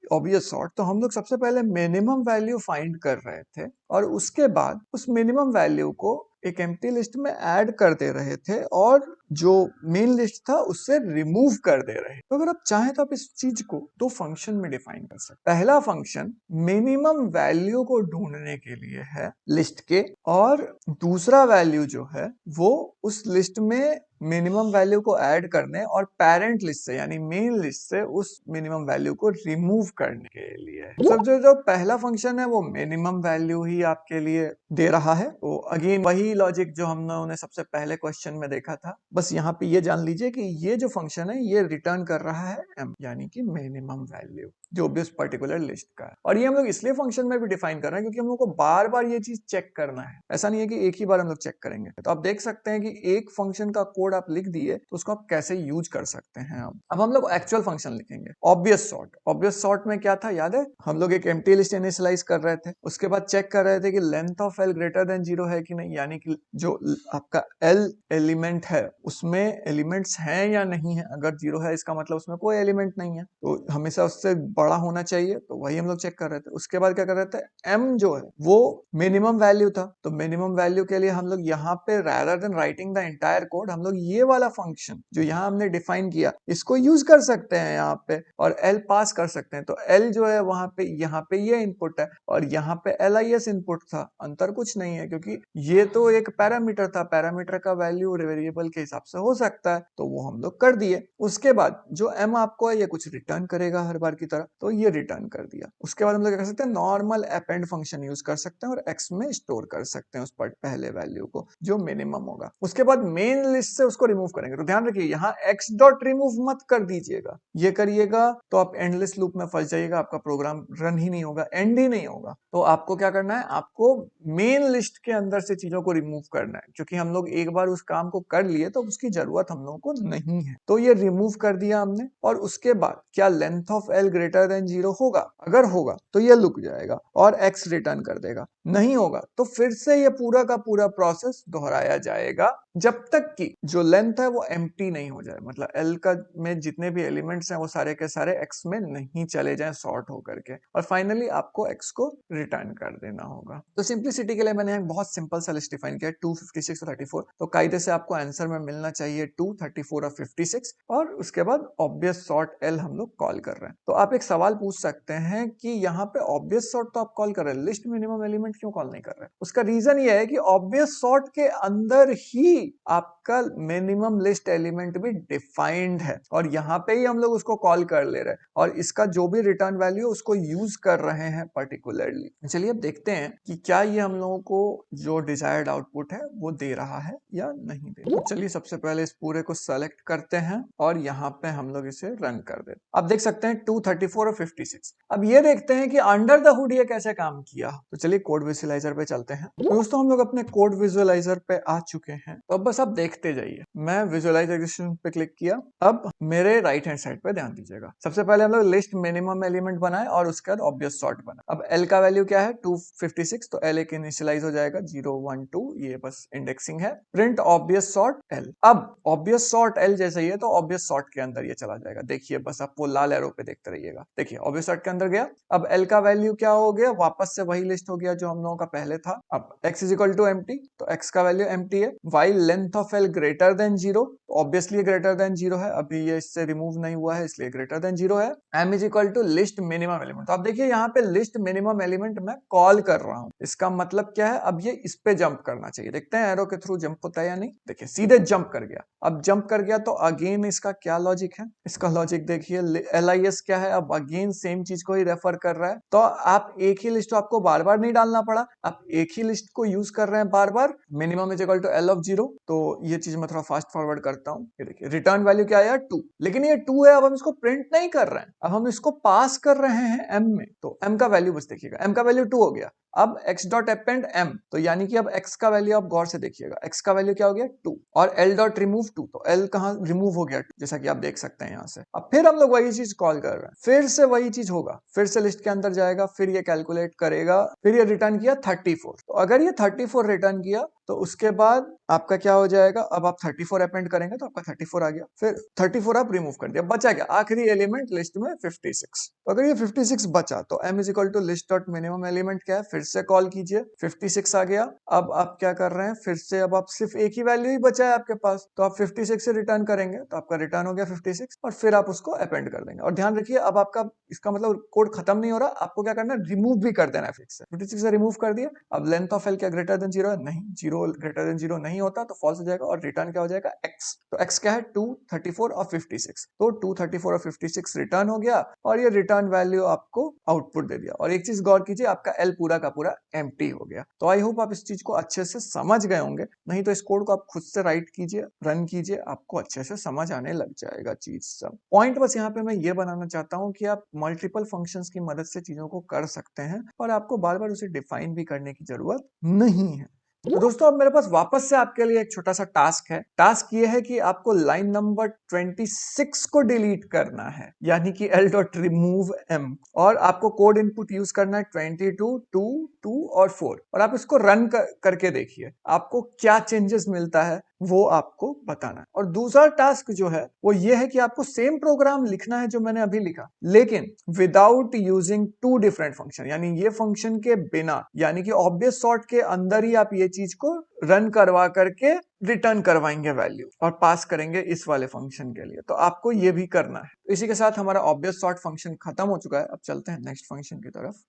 ऑब्वियस सॉर्ट, तो हम लोग सबसे पहले मिनिमम वैल्यू फाइंड कर रहे थे और उसके बाद उस मिनिमम वैल्यू को एक एम्प्टी लिस्ट में ऐड कर दे रहे थे और जो मेन लिस्ट था उससे रिमूव कर दे रहे। तो अगर आप चाहें तो आप इस चीज को दो फंक्शन में डिफाइन कर सकते। पहला फंक्शन मिनिमम वैल्यू को ढूंढने के लिए है लिस्ट के, और दूसरा वैल्यू जो है वो उस लिस्ट में मिनिमम वैल्यू को ऐड करने और पेरेंट लिस्ट से यानी मेन लिस्ट से उस मिनिमम वैल्यू को रिमूव करने के लिए। सब जो पहला फंक्शन है वो मिनिमम वैल्यू ही आपके लिए दे रहा है। तो अगेन वही लॉजिक जो हमने सबसे पहले क्वेश्चन में देखा था, बस यहाँ पे ये जान लीजिए कि ये जो फंक्शन है ये रिटर्न कर रहा है m, यानी कि मिनिमम वैल्यू जो भी उस पर्टिकुलर लिस्ट का है। और ये हम लोग इसलिए फंक्शन में भी डिफाइन कर रहे हैं क्योंकि हम लोग को बार बार ये चीज चेक करना है, ऐसा नहीं है कि एक ही बार हम लोग चेक करेंगे। तो आप देख सकते हैं कि एक फंक्शन का कोड आप लिख दिए तो उसको आप कैसे यूज कर सकते हैं। अब हम लोग एक्चुअल फंक्शन लिखेंगे ऑब्वियस सॉर्ट। ऑब्वियस सॉर्ट में क्या था याद है, हम लोग एक एम्प्टी लिस्ट इनिशियलाइज कर रहे थे, उसके बाद चेक कर रहे थे कि length of L greater than 0 है कि नहीं, यानी कि जो आपका एल एलिमेंट है उसमें एलिमेंट्स हैं या नहीं है। अगर 0 है इसका मतलब उसमें कोई एलिमेंट नहीं है, तो हमेशा उससे बड़ा होना चाहिए, तो वही हम लोग चेक कर रहे थे। उसके बाद क्या कर रहे थे, m जो है वो मिनिमम वैल्यू था, तो मिनिमम वैल्यू के लिए हम लोग यहाँ पे rather than writing the entire code हम लोग ये वाला फंक्शन जो यहाँ हमने डिफाइन किया इसको यूज कर सकते हैं यहाँ पे और l पास कर सकते हैं। तो l जो है वहां पे यहाँ पे ये इनपुट है और यहाँ पे LIS इनपुट था, अंतर कुछ नहीं है क्योंकि ये तो एक पैरामीटर था, पैरामीटर का वैल्यू वेरिएबल के हिसाब से हो सकता है, तो वो हम लोग कर दिए। उसके बाद जो m आपको है ये कुछ रिटर्न करेगा हर बार की तरह, तो ये रिटर्न कर दिया। उसके बाद हम लोग कर सकते हैं नॉर्मल append फंक्शन यूज कर सकते हैं और x में स्टोर कर सकते हैं उस पर पहले वैल्यू को जो मिनिमम होगा। उसके बाद मेन लिस्ट से उसको रिमूव करेंगे, तो ध्यान रखिए यहाँ x डॉट रिमूव मत कर दीजिएगा, ये करिएगा तो आप एंडलेस लूप में फंस जाइएगा, आपका प्रोग्राम रन ही नहीं होगा, एंड ही नहीं होगा। तो आपको क्या करना है, आपको मेन लिस्ट के अंदर से चीजों को रिमूव करना है, क्योंकि हम लोग एक बार उस काम को कर लिए तो उसकी जरूरत हम लोगों को नहीं है। तो ये रिमूव कर दिया हमने, और उसके बाद क्या length of L greater than 0 होगा, अगर होगा तो ये लुक जाएगा और x रिटर्न कर देगा, नहीं होगा तो फिर से ये पूरा का पूरा प्रोसेस दोहराया जाएगा जब तक कि जो लेंथ है वो एम्प्टी नहीं हो जाए, मतलब l का में जितने भी एलिमेंट्स हैं वो सारे के सारे x में नहीं चले जाएं सॉर्ट होकर के, और फाइनली आपको x को रिटर्न कर देना होगा। तो सिंप्लिसिटी के लिए मैंने एक बहुत सिंपल सा लिस्ट डिफाइन किया 2, 56 और 34, तो कायदे से आपको आंसर में मिलना चाहिए 2, 34 और 56, और उसके बाद ऑब्वियस सॉर्ट l हम लोग कॉल कर रहे हैं। तो आप एक सवाल पूछ सकते हैं कि यहाँ पे ऑब्वियस सॉर्ट तो आप कॉल कर रहे हैं, लिस्ट मिनिमम एलिमेंट क्यों कॉल नहीं कर रहे हैं? उसका रीजन ये है कि ऑब्वियस सॉर्ट के अंदर ही आपका मिनिमम लिस्ट एलिमेंट भी डिफाइंड है और यहाँ पे ही हम लोग उसको कॉल कर ले रहे हैं और इसका जो भी रिटर्न वैल्यू उसको यूज कर रहे हैं पर्टिकुलरली। चलिए अब देखते हैं कि क्या ये हम लोगों को जो डिजायर्ड आउटपुट है वो दे रहा है या नहीं दे रहा। चलिए सबसे पहले इस पूरे को सेलेक्ट करते हैं और यहाँ पे हम लोग इसे रन कर देते। अब देख सकते हैं 234 और 56। अब ये देखते हैं कि अंडर द हुड ये कैसे काम किया। तो चलिए कोड विजुअलाइजर पे चलते हैं। तो दोस्तों हम लोग अपने कोड विजुअलाइजर पे आ चुके हैं। तो अब बस आप देखते जाइए। मैं विजुअलाइजेशन पे क्लिक किया। अब मेरे राइट हैंड साइड पे ध्यान दीजिएगा। सबसे पहले हम लोग लिस्ट मिनिमम एलिमेंट बनाए और उसके बाद ऑब्वियस सॉर्ट बना। अब एल का वैल्यू क्या है 256, तो एल एक इनिशियलाइज हो जाएगा 0 1 2, ये बस इंडेक्सिंग है। Print obvious sort L. अब ऑब्वियस सॉर्ट एल जैसे ही है तो ऑब्वियस सॉर्ट के अंदर ये चला जाएगा। देखिए बस आप वो लाल एरो पे देखते रहिएगा। देखिए ऑब्वियस सॉर्ट के अंदर गया। अब एल का वैल्यू क्या हो गया, वापस से वही लिस्ट हो गया जो हम लोगों का पहले था। अब x is equal to empty, तो x का वैल्यू एम्प्टी है। While length of L greater than 0, obviously greater than 0 है, अभी ये इससे रिमूव नहीं हुआ है इसलिए ग्रेटर देन 0 है। m is equal to list minimum element. तो आप देखिए यहाँ पे लिस्ट मिनिमम एलिमेंट मैं कॉल कर रहा हूँ। इसका मतलब क्या है, अब ये इस पे जंप करना चाहिए। देखते हैं एरो के थ्रू जंप होता है या नहीं। देखिए सीधे जंप कर गया। अब जंप कर गया तो अगेन इसका क्या लॉजिक है, इसका लॉजिक देखिए LIS क्या है। अब अगेन सेम चीज को ही रेफर कर रहा है। तो आप एक ही लिस्ट आपको बार बार नहीं डालना पड़ा, आप एक ही लिस्ट को यूज कर रहे हैं बार बार। Minimum is equal to l of 0। तो ये चीज मैं थोड़ा फास्ट फॉरवर्ड करता हूँ। ये देखिए रिटर्न वैल्यू क्या आया 2, लेकिन ये 2 है। अब हम इसको प्रिंट नहीं कर रहे हैं, अब हम इसको पास कर रहे हैं m में। तो m का वैल्यू बस देखिएगा, m का वैल्यू 2 हो गया। अब x डॉट append m, तो यानी कि अब x का वैल्यू आप गौर से देखिएगा, x का वैल्यू क्या हो गया 2 और l डॉट रिमूव 2, तो l कहां रिमूव हो गया 2, जैसा कि आप देख सकते हैं यहाँ से। अब फिर हम लोग वही चीज कॉल कर रहे हैं, फिर से वही चीज होगा, फिर से लिस्ट के अंदर जाएगा, फिर ये कैलकुलेट करेगा, फिर ये रिटर्न किया 34। तो अगर ये 34 रिटर्न किया तो उसके बाद आपका क्या हो जाएगा, अब आप 34 अपेंड करेंगे तो आपका 34 आ गया, फिर 34 आप रिमूव कर दिया, बचा क्या आखिरी एलिमेंट लिस्ट में 56। तो अगर ये 56 बचा तो m is equal to list dot minimum element क्या है, फिर से कॉल कीजिए, 56 आ गया। अब आप क्या कर रहे हैं, फिर से अब आप सिर्फ एक ही वैल्यू ही बचा है आपके पास, तो आप 56 से रिटर्न करेंगे तो आपका रिटर्न हो गया 56 और फिर आप उसको अपेंड कर देंगे। और ध्यान रखिए अब आपका इसका मतलब कोड खत्म नहीं हो रहा, आपको क्या करना है रिमूव भी कर देना है। फिर से 56 से रिमूव कर दिया। अब लेंथ ऑफ एल क्या ग्रेटर देन 0 है, नहीं 0 ग्रेटर देन 0 नहीं होता तो फॉल्स हो जाएगा और रिटर्न क्या हो जाएगा x। तो x क्या है 2 34 और 56, तो 2 34 और 56 रिटर्न हो गया और ये रिटर्न वैल्यू आपको आउटपुट दे दिया। और एक चीज गौर कीजिए, आपका l पूरा का पूरा एम्प्टी हो गया। तो आई होप आप इस चीज को अच्छे से समझ गए होंगे, नहीं तो इस कोड को आप खुद से राइट कीजिए, रन कीजिए, आपको अच्छे से समझ आने लग जाएगा चीज सब। पॉइंट बस यहाँ पे मैं ये बनाना चाहता हूँ कि आप मल्टीपल फंक्शंस की मदद से चीजों को कर सकते हैं और आपको बार बार उसे डिफाइन भी करने की जरूरत नहीं है। तो दोस्तों अब मेरे पास वापस से आपके लिए एक छोटा सा टास्क है। टास्क ये है कि आपको लाइन नंबर 26 को डिलीट करना है, यानी कि l डॉट रिमूव m, और आपको कोड इनपुट यूज करना है 22 2 2 और 4 और आप इसको रन करके देखिए आपको क्या चेंजेस मिलता है वो आपको बताना है। और दूसरा टास्क जो है वो ये है कि आपको सेम प्रोग्राम लिखना है जो मैंने अभी लिखा, लेकिन without using two different function, यानी ये फंक्शन के बिना, यानी कि ऑब्वियस सॉर्ट के अंदर ही आप ये चीज को रन करवा करके रिटर्न करवाएंगे वैल्यू और पास करेंगे इस वाले फंक्शन के लिए। तो आपको ये भी करना है। तो इसी के साथ हमारा ऑब्वियस सॉर्ट फंक्शन खत्म हो चुका है। अब चलते हैं नेक्स्ट फंक्शन की तरफ।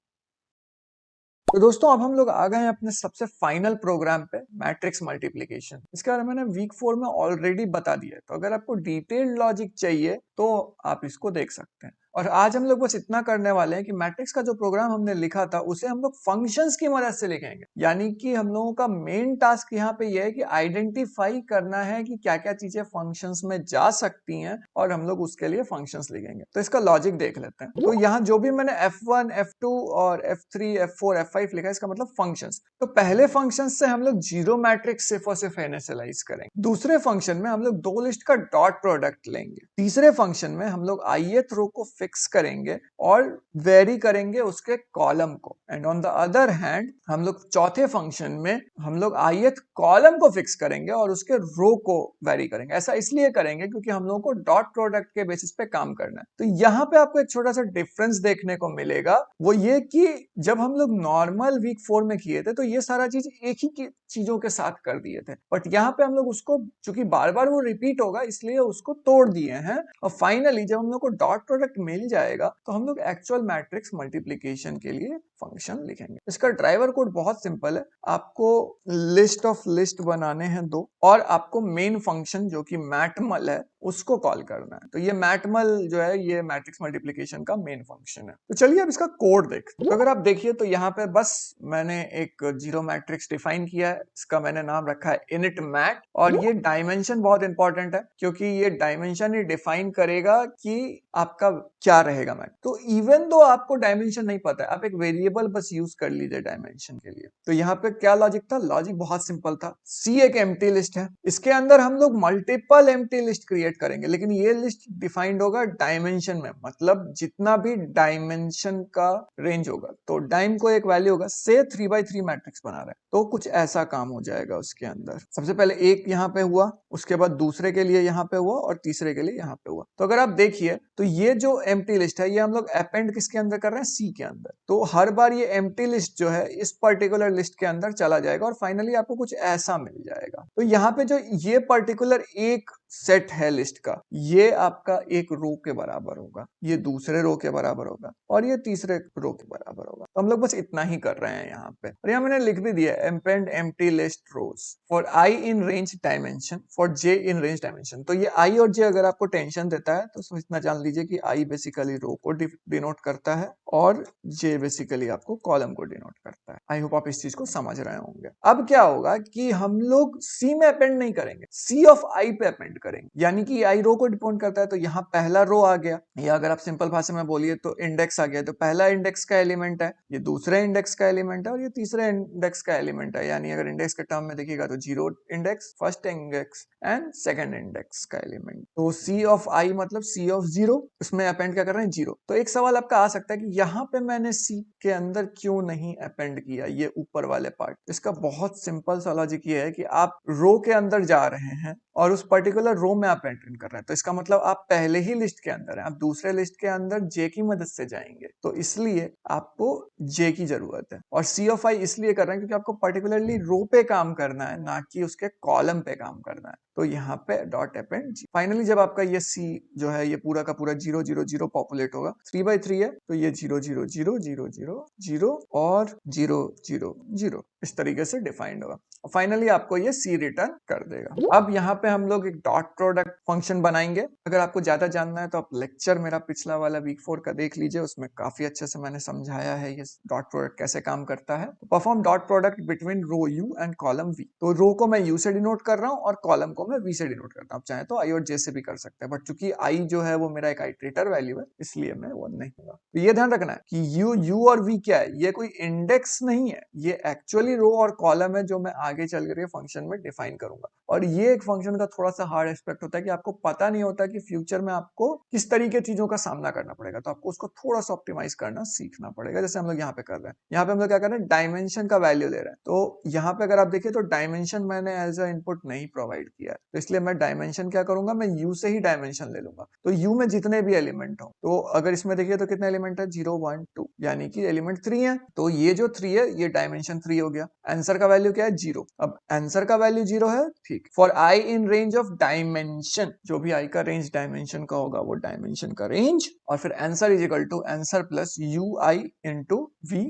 तो दोस्तों अब हम लोग आ गए हैं अपने सबसे फाइनल प्रोग्राम पे, मैट्रिक्स मल्टीप्लिकेशन। इसके बारे में मैंने वीक 4 में ऑलरेडी बता दिया है, तो अगर आपको डिटेल्ड लॉजिक चाहिए तो आप इसको देख सकते हैं। और आज हम लोग बस इतना करने वाले हैं कि मैट्रिक्स का जो प्रोग्राम हमने लिखा था उसे हम लोग फंक्शंस की मदद से लिखेंगे। यानी कि हम लोगों का मेन टास्क यहाँ पे यह है कि आइडेंटिफाई करना है कि क्या क्या चीजें फंक्शंस में जा सकती हैं और हम लोग उसके लिए फंक्शंस लिखेंगे। तो इसका लॉजिक देख लेते हैं। तो यहाँ जो भी मैंने F1 F2 और F3 F4 F5 लिखा है इसका मतलब फंक्शंस। तो पहले फंक्शन से हम लोग जीरो मैट्रिक्स सिर्फ और सिर्फ इनिशियलाइज करेंगे। दूसरे फंक्शन में हम लोग दो लिस्ट का डॉट प्रोडक्ट लेंगे। तीसरे फंक्शन में हम लोग ith रो को फिक्स करेंगे और वेरी करेंगे उसके कॉलम को। And on the other hand हम लोग चौथे फंक्शन में हम लोग ith कॉलम को फिक्स करेंगे और उसके रो को वेरी करेंगे। ऐसा इसलिए करेंगे क्योंकि हम लोगों को डॉट प्रोडक्ट के बेसिस पे काम करना है। तो यहाँ पे आपको एक छोटा सा डिफरेंस देखने को मिलेगा, वो ये कि जब हम लोग नॉर्मल वीक 4 में किए थे तो ये सारा चीज एक ही चीजों के साथ कर दिए थे, बट यहाँ पे हम लोग उसको चूंकि बार बार वो रिपीट होगा इसलिए उसको तोड़ दिए हैं। और फाइनली जब हम लोग को डॉट प्रोडक्ट मिल जाएगा तो हम लोग एक्चुअल मैट्रिक्स मल्टीप्लिकेशन के लिए फंक्शन लिखेंगे। इसका ड्राइवर कोड बहुत सिंपल है, आपको लिस्ट ऑफ लिस्ट बनाने हैं 2 और आपको मेन फंक्शन जो कि मैटमल है उसको कॉल करना है। तो ये मैटमल जो है ये मैट्रिक्स मल्टीप्लिकेशन का मेन फंक्शन है। तो चलिए अब इसका कोड देखते हैं। तो अगर आप देखिए तो यहाँ पे बस मैंने एक जीरो मैट्रिक्स डिफाइन किया है, इसका मैंने नाम रखा है इनिट मैट। और ये डायमेंशन बहुत इंपॉर्टेंट है क्योंकि ये डायमेंशन ही डिफाइन करेगा कि आपका क्या रहेगा मैट। तो इवन दो आपको डायमेंशन नहीं पता है, आप एक वेरिएबल बस यूज कर लीजिए डायमेंशन के लिए। तो यहाँ पे क्या लॉजिक था? लॉजिक बहुत सिंपल था। सी एक एम्प्टी लिस्ट है, इसके अंदर हम लोग मल्टीपल एम्प्टी लिस्ट क्रिएट करेंगे, लेकिन ये लिस्ट डिफाइंड होगा डायमेंशन में, मतलब जितना भी डायमेंशन का रेंज होगा। तो डाइम को एक वैल्यू होगा, से 3x3 मैट्रिक्स बना रहे हैं तो कुछ ऐसा काम हो जाएगा उसके अंदर। सबसे पहले एक यहाँ पे हुआ, उसके बाद दूसरे के लिए यहाँ पे हुआ और तीसरे के लिए यहाँ पे हुआ। तो अगर आप देखिए तो ये जो एम्प्टी लिस्ट है ये हम लोग अपेंड किसके अंदर कर रहे हैं? सी के अंदर। तो हर बार ये एम्प्टी लिस्ट जो है इस पर्टिकुलर लिस्ट के अंदर चला जाएगा और फाइनली आपको कुछ ऐसा मिल जाएगा। तो यहाँ पे जो ये पर्टिकुलर एक सेट है लिस्ट का, ये आपका एक रो के बराबर होगा, ये दूसरे रो के बराबर होगा और ये तीसरे रो के बराबर होगा। तो हम लोग बस इतना ही कर रहे हैं यहाँ पे। और यहाँ मैंने लिख भी दिया append empty list rows for i in range dimension for j in range dimension। तो ये i और j अगर आपको टेंशन देता है तो इतना जान लीजिए कि i बेसिकली रो को डिनोट करता है और j बेसिकली आपको कॉलम को डिनोट करता है। आई होप आप इस चीज को समझ रहे होंगे। अब क्या होगा कि हम लोग c में अपेंड नहीं करेंगे, c ऑफ i पे अपेंड करेंगे, यानी कि i रो को डिपेंड करता है। तो यहाँ पहला रो आ गया, या अगर आप सिंपल भाषा में बोलिए तो इंडेक्स आ गया। तो पहला इंडेक्स का एलिमेंट है, ये दूसरे इंडेक्स का एलिमेंट है और ये तीसरे इंडेक्स का एलिमेंट है। यानी अगर इंडेक्स के टर्म में देखिएगा तो zero index, first index and second index का एलिमेंट। तो c ऑफ i मतलब c ऑफ 0, उसमें अपेंड क्या कर रहे हैं? 0। तो एक सवाल आपका आ सकता है कि यहाँ पे मैंने c के अंदर क्यों नहीं अपेंड किया ये ऊपर वाले पार्ट? इसका बहुत सिंपल सा लॉजिक ये है कि आप रो के अंदर जा रहे हैं और उस पर्टिकुलर रो में आप एंटर कर रहे हैं, तो इसका मतलब आप पहले ही लिस्ट के अंदर हैं, आप दूसरे लिस्ट के अंदर j की मदद से जाएंगे। तो इसलिए आपको j की जरूरत है। और c ऑफ i इसलिए कर रहे हैं क्योंकि आपको पर्टिकुलरली रो पे काम करना है, ना कि उसके कॉलम पे काम करना है। तो यहाँ पे डॉट अपेंड जी। फाइनली जब आपका ये c जो है ये पूरा का पूरा 0 0 0 पॉपुलेट होगा, 3x3 है तो ये 0 0 0 0 0 0 और 0 0 0 इस तरीके से डिफाइंड होगा। फाइनली आपको ये c रिटर्न कर देगा। अब यहाँ पे हम लोग एक डॉट प्रोडक्ट फंक्शन बनाएंगे। अगर आपको ज्यादा जानना है तो आप लेक्चर मेरा पिछला वाला वीक 4 का देख लीजिए, उसमें काफी अच्छे से मैंने समझाया है ये डॉट प्रोडक्ट कैसे काम करता है। Perform dot product between row u and column v। तो रो को मैं u से डिनोट कर रहा हूँ और कॉलम को मैं v से डिनोट करता हूँ। आप चाहे तो i और j से भी कर सकते हैं, बट चूंकि i जो है वो मेरा एक आइटरेटर वैल्यू है इसलिए मैं वो नहीं दूंगा। तो ये ध्यान रखना है कि u और v क्या है, ये कोई इंडेक्स नहीं है, ये एक्चुअली रो और कॉलम है जो मैं आगे चल कर फंक्शन में डिफाइन करूंगा। और ये एक फंक्शन का थोड़ा सा हार्ड एस्पेक्ट होता है कि आपको पता नहीं होता कि फ्यूचर में आपको किस तरीके चीजों का सामना करना पड़ेगा, तो आपको उसको थोड़ा सा ऑप्टिमाइज करना सीखना पड़ेगा। जैसे हम लोग यहाँ पे कर रहे हैं, यहाँ पे हम लोग क्या कर रहे हैं? डायमेंशन का वैल्यू ले रहे हैं। तो यहाँ पे अगर आप देखिए तो डायमेंशन मैंने एज अ इनपुट नहीं प्रोवाइड किया है, तो इसलिए मैं डायमेंशन क्या करूंगा? मैं u से ही डायमेंशन ले लूंगा। तो u में जितने भी एलिमेंट हो, तो अगर इसमें देखिए तो कितने एलिमेंट है? 0 1 2, यानी कि एलिमेंट 3 है। तो ये जो 3 है ये डायमेंशन 3 हो गया। आंसर का वैल्यू क्या है? 0। अब आंसर का वैल्यू 0 है, ठीक। For i in range of dimension, जो भी i का रेंज डायमेंशन का होगा वो डायमेंशन का रेंज, और फिर answer is equal to answer plus ui into vi।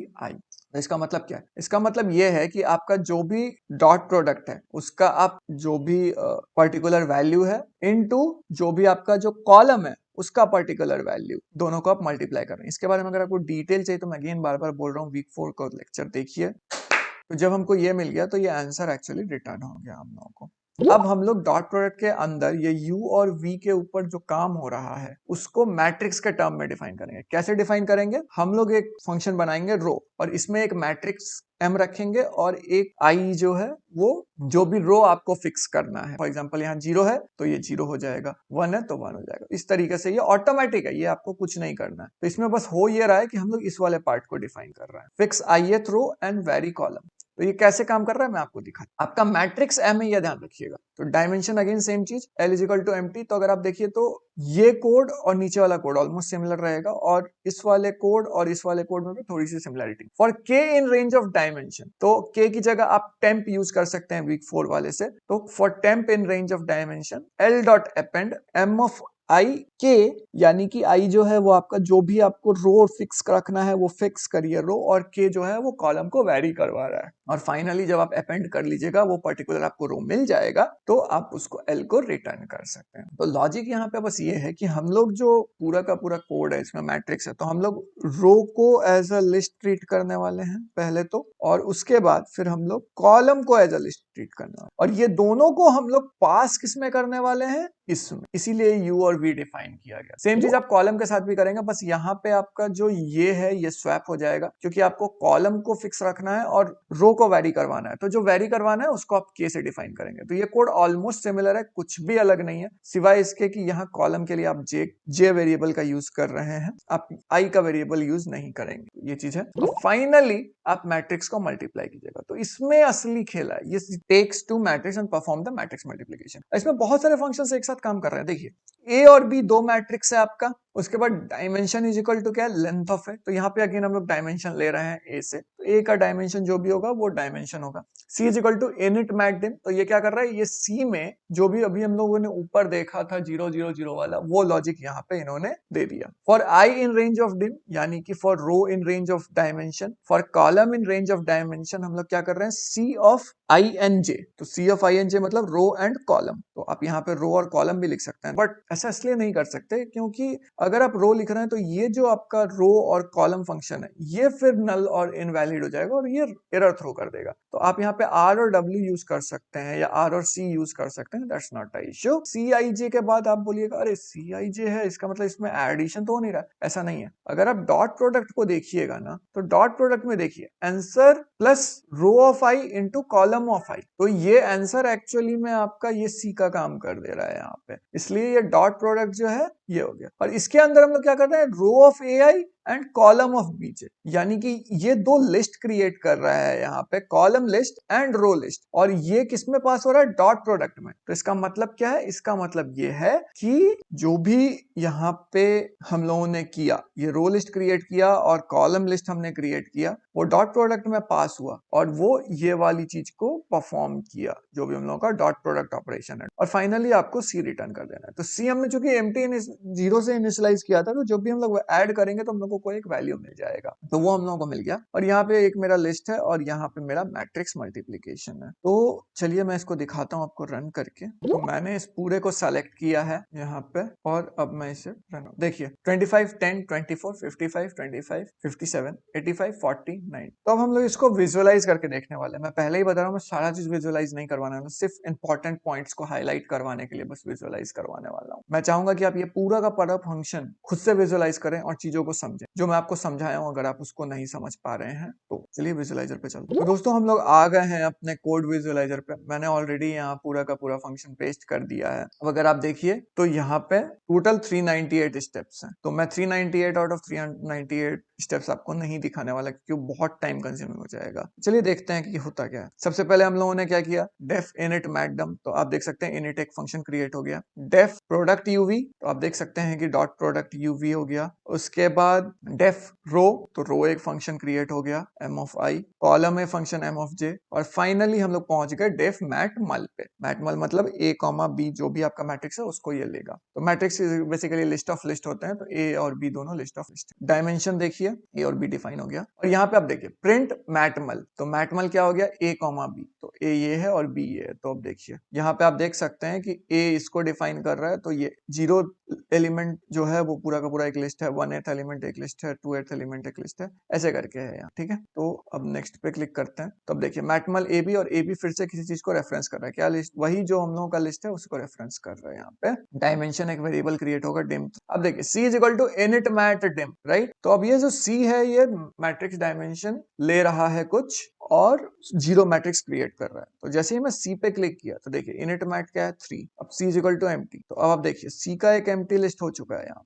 इसका मतलब क्या है? इसका मतलब ये है कि आपका जो भी डॉट प्रोडक्ट है उसका आप जो भी पर्टिकुलर वैल्यू है इनटू जो भी आपका जो कॉलम है उसका पर्टिकुलर वैल्यू, दोनों को आप मल्टीप्लाई कर रहे हैं। इसके बारे में अगर आपको डिटेल चाहिए तो मैं अगेन बार बार बोल रहा हूँ, वीक 4 का लेक्चर देखिए। तो जब हमको ये मिल गया तो ये आंसर एक्चुअली रिटर्न हो गया हम लोगों को। अब हम लोग डॉट प्रोडक्ट के अंदर ये u और v के ऊपर जो काम हो रहा है उसको मैट्रिक्स के टर्म में डिफाइन करेंगे। कैसे डिफाइन करेंगे? हम लोग एक फंक्शन बनाएंगे रो, और इसमें एक मैट्रिक्स m रखेंगे और एक i जो है वो जो भी रो आपको फिक्स करना है। फॉर एग्जांपल यहाँ 0 है तो ये 0 हो जाएगा, 1 है तो 1 हो जाएगा। इस तरीके से ये ऑटोमेटिक है, ये आपको कुछ नहीं करना है। तो इसमें बस हो ये रहा है कि हम लोग इस वाले पार्ट को डिफाइन कर रहे हैं, fix ith row and every column. तो ये कैसे काम कर रहा है मैं आपको दिखाता हूं। आपका मैट्रिक्स m है, ये ध्यान रखिएगा। तो डायमेंशन अगेन सेम चीज, l is equal to empty. तो अगर आप देखिए तो ये कोड और नीचे वाला कोड ऑलमोस्ट सिमिलर रहेगा, और इस वाले कोड और इस वाले कोड में भी थोड़ी सी similarity. For k in range of dimension, तो k की जगह आप टेम्प यूज कर सकते हैं वीक 4 वाले से। तो for temp in range of dimension l dot append m of i के, यानी कि आई जो है वो आपका जो भी आपको रो फिक्स रखना है वो फिक्स करिए रो, और के जो है वो कॉलम को वेरी करवा रहा है। और फाइनली जब आप अपेंड कर लीजिएगा वो पर्टिकुलर आपको रो मिल जाएगा तो आप उसको एल को रिटर्न कर सकते हैं। तो लॉजिक यहाँ पे बस ये है कि हम लोग जो पूरा का पूरा कोड है इसमें मैट्रिक्स है, तो हम लोग रो को एज अ लिस्ट ट्रीट करने वाले हैं पहले तो, और उसके बाद फिर हम लोग कॉलम को एज अ लिस्ट ट्रीट करने वाले, और ये दोनों को हम लोग पास किसमें करने वाले हैं, इसमें, इसीलिए यू और वी डिफाइन किया गया। सेम चीज आप कॉलम के साथ भी करेंगे, बस यहाँ पे आपका जो ये है ये स्वैप हो जाएगा, क्योंकि आपको कॉलम को फिक्स रखना है और रो को वेरी करवाना है, तो जो वेरी करवाना है उसको आप के से डिफाइन करेंगे। तो ये कोड ऑलमोस्ट सिमिलर है, कुछ भी अलग नहीं है, सिवाय इसके कि यहाँ कॉलम के लिए आप जे वेरिएबल का यूज कर रहे हैं, आप आई का वेरिएबल यूज नहीं करेंगे, ये चीज है। और फाइनली आप मैट्रिक्स को मल्टीप्लाई कीजिएगा, तो इसमें असली खेल है, ये takes two matrix and perform the matrix multiplication. इसमें बहुत सारे फंक्शंस एक साथ काम कर रहे हैं। देखिए ए और बी दो मैट्रिक्स है आपका, उसके बाद डायमेंशन इज इक्वल टू क्या है, लेंथ ऑफ है, तो यहाँ पे अगेन हम लोग डायमेंशन ले रहे हैं ए से, तो ए का डायमेंशन जो भी होगा वो डायमेंशन होगा। C is equal to init mat dim, तो ये क्या कर रहा है, ये सी में जो भी अभी हम लोगों ने ऊपर देखा था 0 0 0 वाला वो लॉजिक यहाँ पे इन्होंने दे दिया। For i in range of dim, यानी कि for row in range of dimension, for column in range of dimension हम लोग क्या कर रहे हैं, सी ऑफ आई एन जे, तो सी ऑफ आई एन जे मतलब रो एंड कॉलम, तो आप यहाँ पे रो और कॉलम भी लिख सकते हैं, बट ऐसा इसलिए नहीं कर सकते क्योंकि अगर आप रो लिख रहे हैं तो ये जो आपका रो और कॉलम फंक्शन है ये फिर नल और इनवैलिड हो जाएगा और ये एरर थ्रो कर देगा। तो आप यहाँ पे आर और डब्ल्यू यूज कर सकते हैं या आर और सी यूज कर सकते हैं, दैट्स नॉट अ इश्यू। सी आई जे के बाद आप बोलिएगा अरे सी आई जे है, इसका मतलब इसमें एडिशन तो हो नहीं रहा, ऐसा नहीं है। अगर आप डॉट प्रोडक्ट को देखिएगा ना, तो डॉट प्रोडक्ट में देखिए answer plus row of i into column of i, तो ये आंसर एक्चुअली में आपका ये सी का काम कर दे रहा है यहाँ पे, इसलिए ये डॉट प्रोडक्ट जो है ये हो गया। और इसके अंदर हम लोग क्या कर रहे हैं, row of a i and column of b j, यानी कि ये दो लिस्ट क्रिएट कर रहा है यहाँ पे, column list and row list, और ये किसमें पास हो रहा है, डॉट प्रोडक्ट में। तो इसका मतलब क्या है, इसका मतलब ये है कि जो भी यहाँ पे हम लोगों ने किया, ये रो लिस्ट क्रिएट किया और कॉलम लिस्ट हमने क्रिएट किया, वो डॉट प्रोडक्ट में पास हुआ और वो ये वाली चीज को परफॉर्म किया, जो भी हम लोगों का डॉट प्रोडक्ट ऑपरेशन है। और फाइनली आपको सी रिटर्न कर देना है। तो सी हमने चूंकि एम्प्टी जीरो से इनिशियलाइज किया था, तो जो भी हम लोग ऐड करेंगे तो हम लोग को कोई एक वैल्यू मिल जाएगा, तो वो हम लोगों को मिल गया। और यहाँ पे एक मेरा लिस्ट है और यहाँ पे मेरा मैट्रिक्स मल्टीप्लीकेशन है। तो चलिए मैं इसको दिखाता हूँ आपको रन करके। तो मैंने इस पूरे को सेलेक्ट किया है यहाँ पे और अब मैं इसे रन, देखिए 25 10 24 55 25 57 85 40 9। तो अब हम लोग इसको विजुअलाइज करके देखने वाले हैं। मैं पहले ही बता रहा हूँ, मैं सारा चीज विजुअलाइज नहीं करवाना है, सिर्फ इंपॉर्टेंट पॉइंट्स को हाईलाइट करवाने के लिए बस विजुअलाइज करवाने वाला हूँ। मैं चाहूंगा कि आप ये पूरा का पूरा फंक्शन खुद से विजुअलाइज करें और चीजों को समझें जो मैं आपको समझाया हूँ। अगर आप उसको नहीं समझ पा रहे हैं तो चलिए विजुअलाइजर पे चलते हैं। तो दोस्तों हम लोग आ गए हैं अपने कोड विजुअलाइजर पे। मैंने ऑलरेडी यहाँ पूरा का पूरा फंक्शन पेस्ट कर दिया है। अब अगर आप देखिए तो यहाँ पे टोटल 398 स्टेप्स हैं, तो मैं 398 आउट ऑफ 398 स्टेप्स आपको नहीं दिखाने वाला क्योंकि बहुत टाइम कंज्यूमिंग हो जाएगा। चलिए देखते हैं कि होता क्या है। सबसे पहले हम लोगों ने क्या किया, डेफ इनिट मैकडम, तो आप देख सकते हैं इनिट एक फंक्शन क्रिएट हो गया। डेफ प्रोडक्ट यूवी, तो आप देख सकते हैं कि डॉट प्रोडक्ट यूवी हो गया। उसके बाद डेफ रो, तो रो एक फंक्शन क्रिएट हो गया एम ऑफ आई, कॉलम है फंक्शन एम ऑफ जे, और फाइनली हम लोग पहुंच गए डेफ मैट मल पे। मैट मल मतलब ए कॉमा बी, जो भी आपका मैट्रिक्स है उसको ये लेगा। तो matrix basically list of list होते हैं, तो ए और बी दोनों लिस्ट ऑफ लिस्ट। डायमेंशन देखिए ए और बी डिफाइन हो गया। और यहाँ पे आप देखिए प्रिंट मैटमल, तो मैटमल क्या हो गया, ए कॉमा बी, तो ए ये है और बी ये है। तो अब देखिए यहाँ पे आप देख सकते हैं कि ए इसको डिफाइन कर रहा है, तो ये 0 एलिमेंट जो है वो पूरा का पूरा एक लिस्ट है, 1/8 एलिमेंट एक लिस्ट है, 2/8 एलिमेंट एक लिस्ट है, ऐसे करके है यहाँ, ठीक है। तो अब नेक्स्ट पे क्लिक करते हैं। तो अब देखिए मैटमल ए बी, और ए बी फिर से किसी चीज को रेफरेंस कर रहा है, क्या लिस्ट, वही जो हम लोगों का लिस्ट है उसको रेफरेंस कर रहा है। यहाँ पे डायमेंशन एक वेरिएबल क्रिएट होगा डिम। अब देखिए c is equal to init mat dim, right. तो अब ये जो सी है ये मैट्रिक्स डायमेंशन ले रहा है कुछ और 0 मैट्रिक्स क्रिएट कर रहा है। तो जैसे ही मैं सी पे क्लिक किया तो देखिए इनिट मैट क्या है 3, अब सी इज इक्वल टू एम्प्टी। तो अब आप देखिए सी का एक एम्प्टी लिस्ट हो चुका है यहाँ।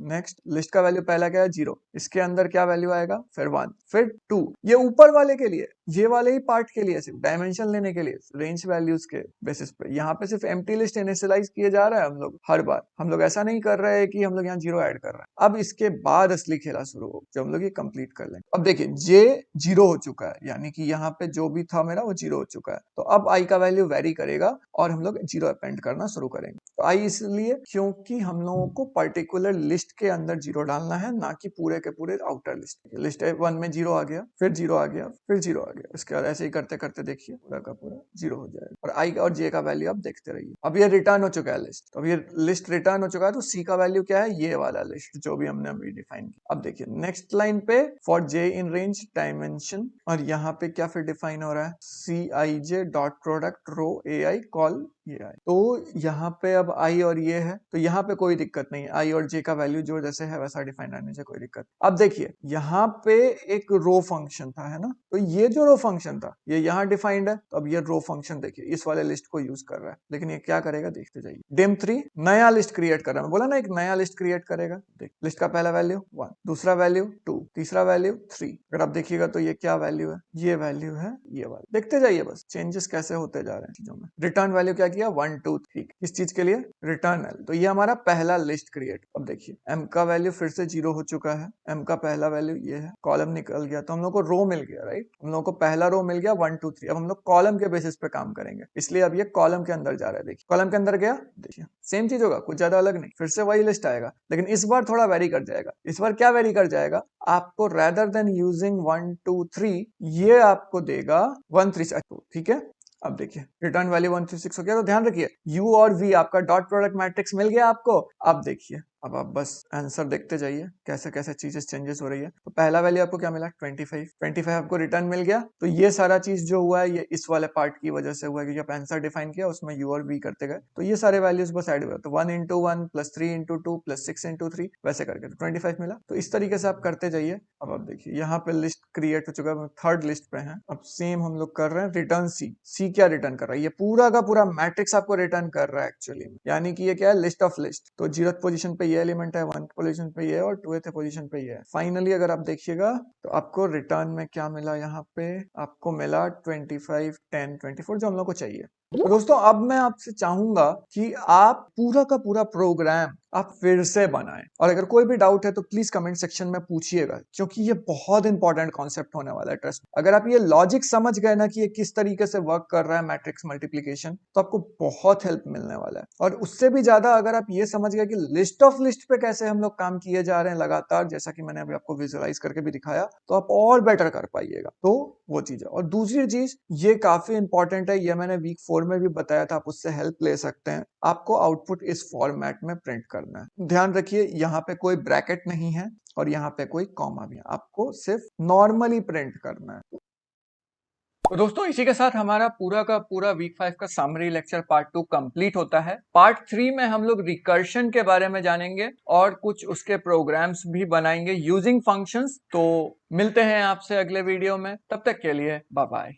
नेक्स्ट लिस्ट का वैल्यू पहला क्या है 0, इसके अंदर क्या वैल्यू आएगा, फिर 1 फिर 2, ये ऊपर वाले के लिए, ये वाले ही पार्ट के लिए सिर्फ डायमेंशन लेने के लिए रेंज वैल्यूज के बेसिस पे यहाँ पे सिर्फ एम्प्टी लिस्ट इनिशियलाइज किए जा रहा है। हम लोग हर बार हम लोग ऐसा नहीं कर रहे हैं कि हम लोग यहाँ 0 ऐड कर रहे हैं। अब इसके बाद असली खेला शुरू हो जब हम लोग ये कंप्लीट कर लेंगे। अब देखिए जे 0 हो चुका है, यानी कि यहाँ पे जो भी था मेरा वो 0 हो चुका है। तो अब i का वैल्यू वेरी करेगा और हम लोग 0 अपेंड करना शुरू करेंगे। तो i इसलिए क्योंकि हम लोगों को पर्टिकुलर लिस्ट के अंदर 0 डालना है, ना कि पूरे के पूरे आउटर लिस्ट। लिस्ट 1 में 0 आ गया, फिर 0 आ गया, फिर 0 आ गया। इसके बाद ऐसे ही करते करते देखिए पूरा का पूरा 0 हो जाएगा और i और j का वैल्यू आप देखते रहिए। अब ये रिटर्न हो चुका है लिस्ट। तो अब ये लिस्ट रिटर्न हो चुका है, तो c का वैल्यू क्या है, ये वाला लिस्ट जो भी हमने अभी डिफाइन किया। अब देखिए नेक्स्ट लाइन पे for j in range dimension, और यहाँ पे क्या फिर डिफाइन हो रहा है, cij डॉट प्रोडक्ट रो ai कॉल ये आई। तो यहाँ पे अब i और ये है, तो यहाँ पे कोई दिक्कत नहीं है, i और j का वैल्यू जो जैसे है वैसा डिफाइन रहने से कोई दिक्कत। अब देखिए यहाँ पे एक रो फंक्शन था, है ना, तो ये जो रो फंक्शन था ये यहाँ डिफाइंड है। तो अब ये रो फंक्शन देखिए इस वाले लिस्ट को यूज कर रहा है, लेकिन ये क्या करेगा देखते जाइए। dimm3 नया लिस्ट क्रिएट कर रहा है, बोला ना एक नया लिस्ट क्रिएट करेगा। देख लिस्ट का पहला वैल्यू 1, दूसरा वैल्यू 2, तीसरा वैल्यू 3। अगर आप देखिएगा तो ये क्या वैल्यू है, ये वैल्यू है ये वाला। देखते जाइए बस चेंजेस कैसे होते जा रहे हैं चीजों में। रिटर्न वैल्यू क्या किया 1 2 3, किस चीज के लिए, रिटर्नल। तो ये हमारा पहला लिस्ट क्रिएट। अब देखिए m का वैल्यू फिर से 0 हो चुका है, m का पहला वैल्यू ये है, कॉलम निकल गया तो हम लोग को रो मिल गया, राइट। हम लोग को पहला रो मिल गया 1 2 3। अब हम लोग कॉलम के बेसिस पे काम करेंगे, इसलिए अब ये कॉलम के अंदर जा रहा है। देखिए कॉलम के अंदर गया, देखिए सेम चीज होगा, कुछ ज्यादा अलग नहीं, फिर से वही लिस्ट आएगा, लेकिन इस बार थोड़ा वेरी कर जाएगा। इस बार क्या वेरी कर जाएगा, आपको रेदर देन यूजिंग 1 2 3 ये आपको देगा 1 3 2, ठीक है। अब देखिए रिटर्न वैल्यू 136 हो गया। तो ध्यान रखिए u और v आपका डॉट प्रोडक्ट मैट्रिक्स मिल गया आपको। अब देखिए अब आप बस आंसर देखते जाइए कैसे कैसे चीजें चेंजेस हो रही है। तो पहला वैल्यू आपको क्या मिला 25 आपको रिटर्न मिल गया। तो ये सारा चीज जो हुआ है ये इस वाले पार्ट की वजह से हुआ है, क्योंकि आप आंसर डिफाइन किया उसमें u और v करते गए, तो ये सारे वैल्यूज बस ऐड हुए। तो 1 into 1 plus 3 into 2 plus 6 into 3 वैसे करके तो 25 मिला। तो इस तरीके से आप करते जाइए। अब आप देखिए यहाँ पे लिस्ट क्रिएट हो चुका है, थर्ड लिस्ट पे है। अब सेम हम लोग कर रहे हैं रिटर्न सी क्या रिटर्न कर रहा है, ये पूरा का पूरा मैट्रिक्स आपको रिटर्न कर रहा है एक्चुअली, यानी कि ये क्या है लिस्ट ऑफ लिस्ट। तो 0th पोजीशन पे ये एलिमेंट है, 1th पोजीशन पे ये और 2th पोजीशन पे ये है। फाइनली अगर आप देखिएगा तो आपको रिटर्न में क्या मिला, यहाँ पे आपको मिला 25 10 24 जो हम लोग को चाहिए। तो दोस्तों अब मैं आपसे चाहूंगा कि आप पूरा का पूरा प्रोग्राम आप फिर से बनाएं, और अगर कोई भी डाउट है तो प्लीज कमेंट सेक्शन में पूछिएगा, क्योंकि ये बहुत इंपॉर्टेंट कॉन्सेप्ट होने वाला है। ट्रस्ट, अगर आप ये लॉजिक समझ गए ना कि ये किस तरीके से वर्क कर रहा है मैट्रिक्स मल्टीप्लिकेशन, तो आपको बहुत हेल्प मिलने वाला है। और उससे भी ज्यादा अगर आप ये समझ गए कि लिस्ट ऑफ लिस्ट पे कैसे हम लोग काम किए जा रहे हैं लगातार, जैसा कि मैंने अभी आपको विजुअलाइज करके भी दिखाया, तो आप और बेटर कर पाइएगा। तो वो चीज है। और दूसरी चीज ये काफी इंपॉर्टेंट है, ये मैंने वीक 4 में भी बताया था, आप उससे हेल्प ले सकते हैं। आपको आउटपुट इस फॉर्मेट में प्रिंट करना है। ध्यान रखिए यहाँ पे कोई ब्रैकेट नहीं है और यहाँ पे कोई कॉमा भी है, आपको सिर्फ नॉर्मली प्रिंट करना है। तो दोस्तों इसी के साथ हमारा पूरा का पूरा वीक 5 का समरी लेक्चर पार्ट 2 कंप्लीट होता है। पार्ट 3 में हम लोग रिकर्शन के बारे में जानेंगे और कुछ उसके प्रोग्राम्स भी बनाएंगे यूजिंग फंक्शंस। तो मिलते हैं आपसे अगले वीडियो में, तब तक के लिए बाय बाय।